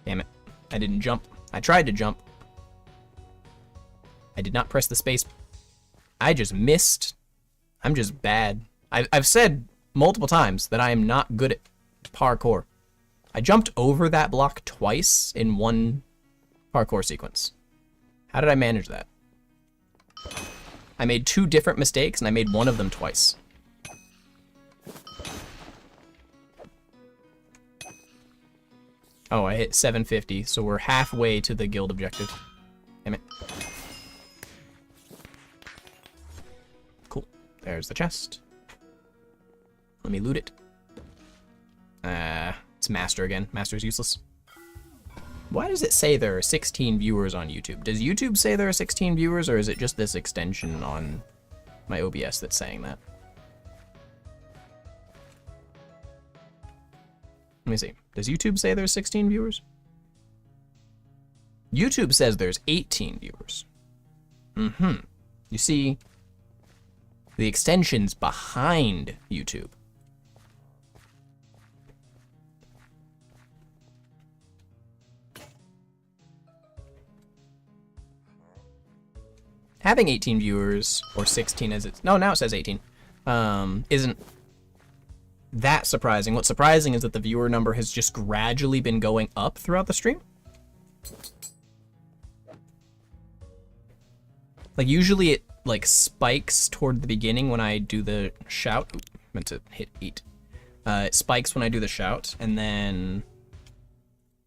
Damn it. I didn't jump. I tried to jump. I did not press the space. I just missed. I'm just bad. I've said multiple times that I am not good at parkour. I jumped over that block twice in one parkour sequence. How did I manage that? I made 2 different mistakes and I made one of them twice. Oh, I hit 750, so we're halfway to the guild objective. Damn it. Cool. There's the chest. Let me loot it. It's Master again. Master's useless. Why does it say there are 16 viewers on YouTube? Does YouTube say there are 16 viewers, or is it just this extension on my OBS that's saying that? Let me see. Does YouTube say there's 16 viewers? YouTube says there's 18 viewers. You see, the extension's behind YouTube. Having 18 viewers, or 16 as it's... No, now it says 18. Isn't that surprising. What's surprising is that the viewer number has just gradually been going up throughout the stream. Like, usually it, like, spikes toward the beginning when I do the shout. Ooh, meant to hit 8. It spikes when I do the shout, and then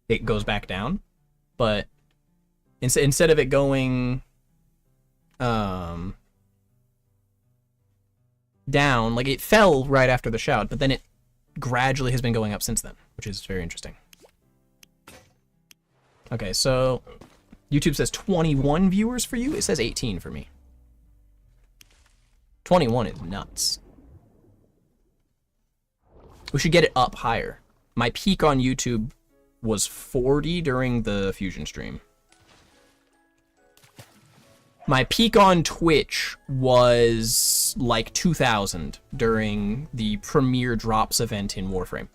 it goes back down. But instead of it going down, like, it fell right after the shout, but then it gradually has been going up since then, which is very interesting. Okay, so YouTube says 21 viewers for you. It says 18 for me. 21 is nuts. We should get it up higher. My peak on YouTube was 40 during the Fusion stream. My peak on Twitch was like 2,000 during the Premier Drops event in Warframe.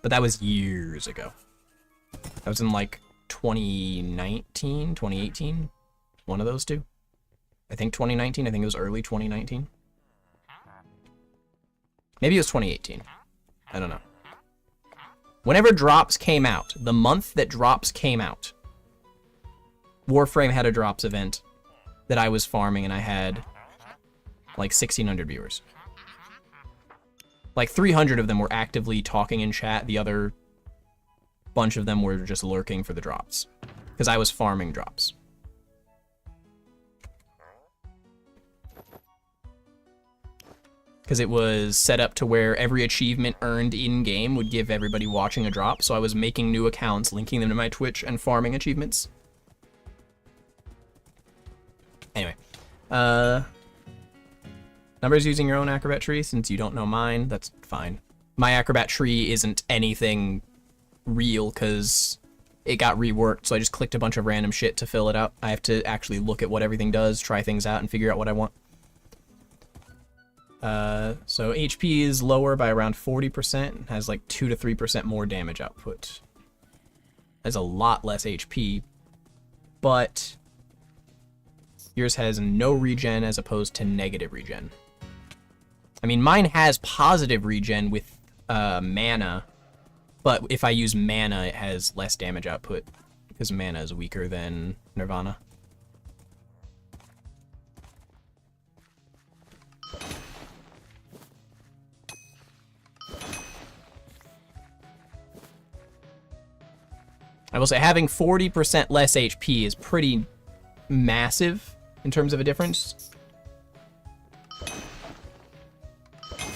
But that was years ago. That was in like 2019, 2018, one of those two. I think 2019, I think it was early 2019. Maybe it was 2018. I don't know. Whenever Drops came out, the month that Drops came out, Warframe had a Drops event that I was farming, and I had like 1,600 viewers. Like 300 of them were actively talking in chat. The other bunch of them were just lurking for the drops, because I was farming drops. Because it was set up to where every achievement earned in-game would give everybody watching a drop, so I was making new accounts, linking them to my Twitch, and farming achievements. Anyway. Numbers using your own Acrobat tree, since you don't know mine, that's fine. My Acrobat tree isn't anything real, because it got reworked, so I just clicked a bunch of random shit to fill it out. I have to actually look at what everything does, try things out, and figure out what I want. So HP is lower by around 40%, has like 2 to 3% more damage output. Has a lot less HP, but yours has no regen as opposed to negative regen. I mean, mine has positive regen with mana, but if I use mana, it has less damage output, because mana is weaker than Nirvana. I will say having 40% less HP is pretty massive in terms of a difference.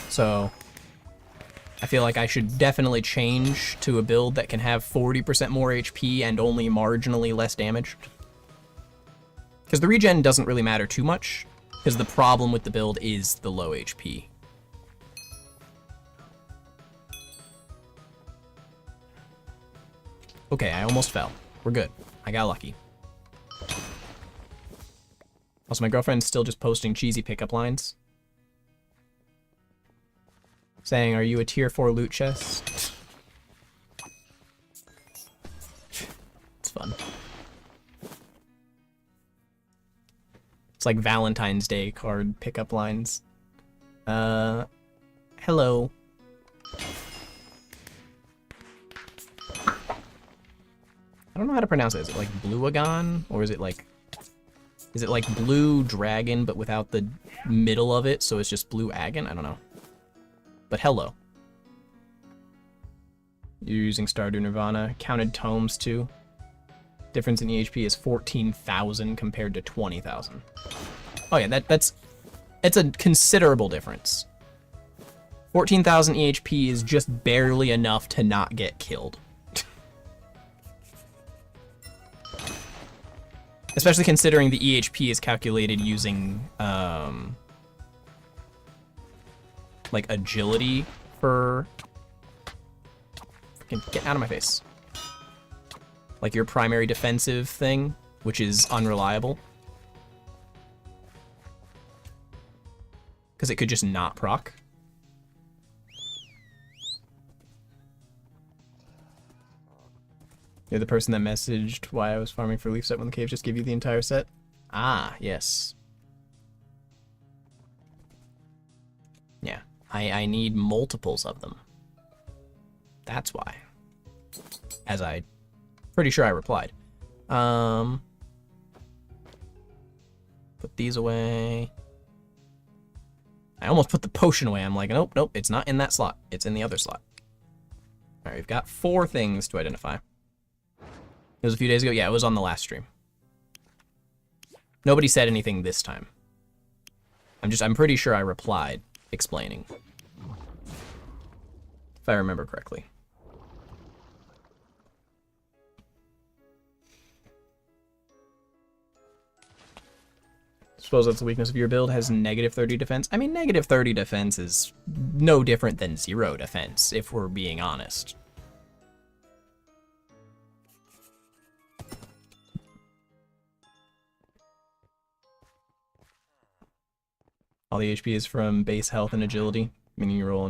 So I feel like I should definitely change to a build that can have 40% more HP and only marginally less damage. Because the regen doesn't really matter too much, because the problem with the build is the low HP. Okay, I almost fell. We're good. I got lucky. Also, my girlfriend's still just posting cheesy pickup lines. Saying, are you a tier 4 loot chest? It's fun. It's like Valentine's Day card pickup lines. Hello. I don't know how to pronounce it. Is it like Bluagon? Or is it like Blue Dragon but without the middle of it, so it's just Blue Agon? I don't know. But hello. You're using Stardew Nirvana. Counted tomes too. Difference in EHP is 14,000 compared to 20,000. Oh yeah, it's a considerable difference. 14,000 EHP is just barely enough to not get killed. Especially considering the EHP is calculated using, like, agility for... Get out of my face. Like, your primary defensive thing, which is unreliable. Because it could just not proc. You're the person that messaged why I was farming for leaf set when the caves just give you the entire set? Ah, yes. Yeah, I need multiples of them. That's why. As I pretty sure I replied. Put these away. I almost put the potion away. I'm like, nope, nope, it's not in that slot. It's in the other slot. All right, we've got 4 things to identify. It was a few days ago. Yeah, it was on the last stream. Nobody said anything this time. I'm pretty sure I replied explaining. If I remember correctly. Suppose that's the weakness of your build, has negative 30 defense. I mean, negative 30 defense is no different than 0 defense, if we're being honest. All the HP is from base health and agility, meaning you roll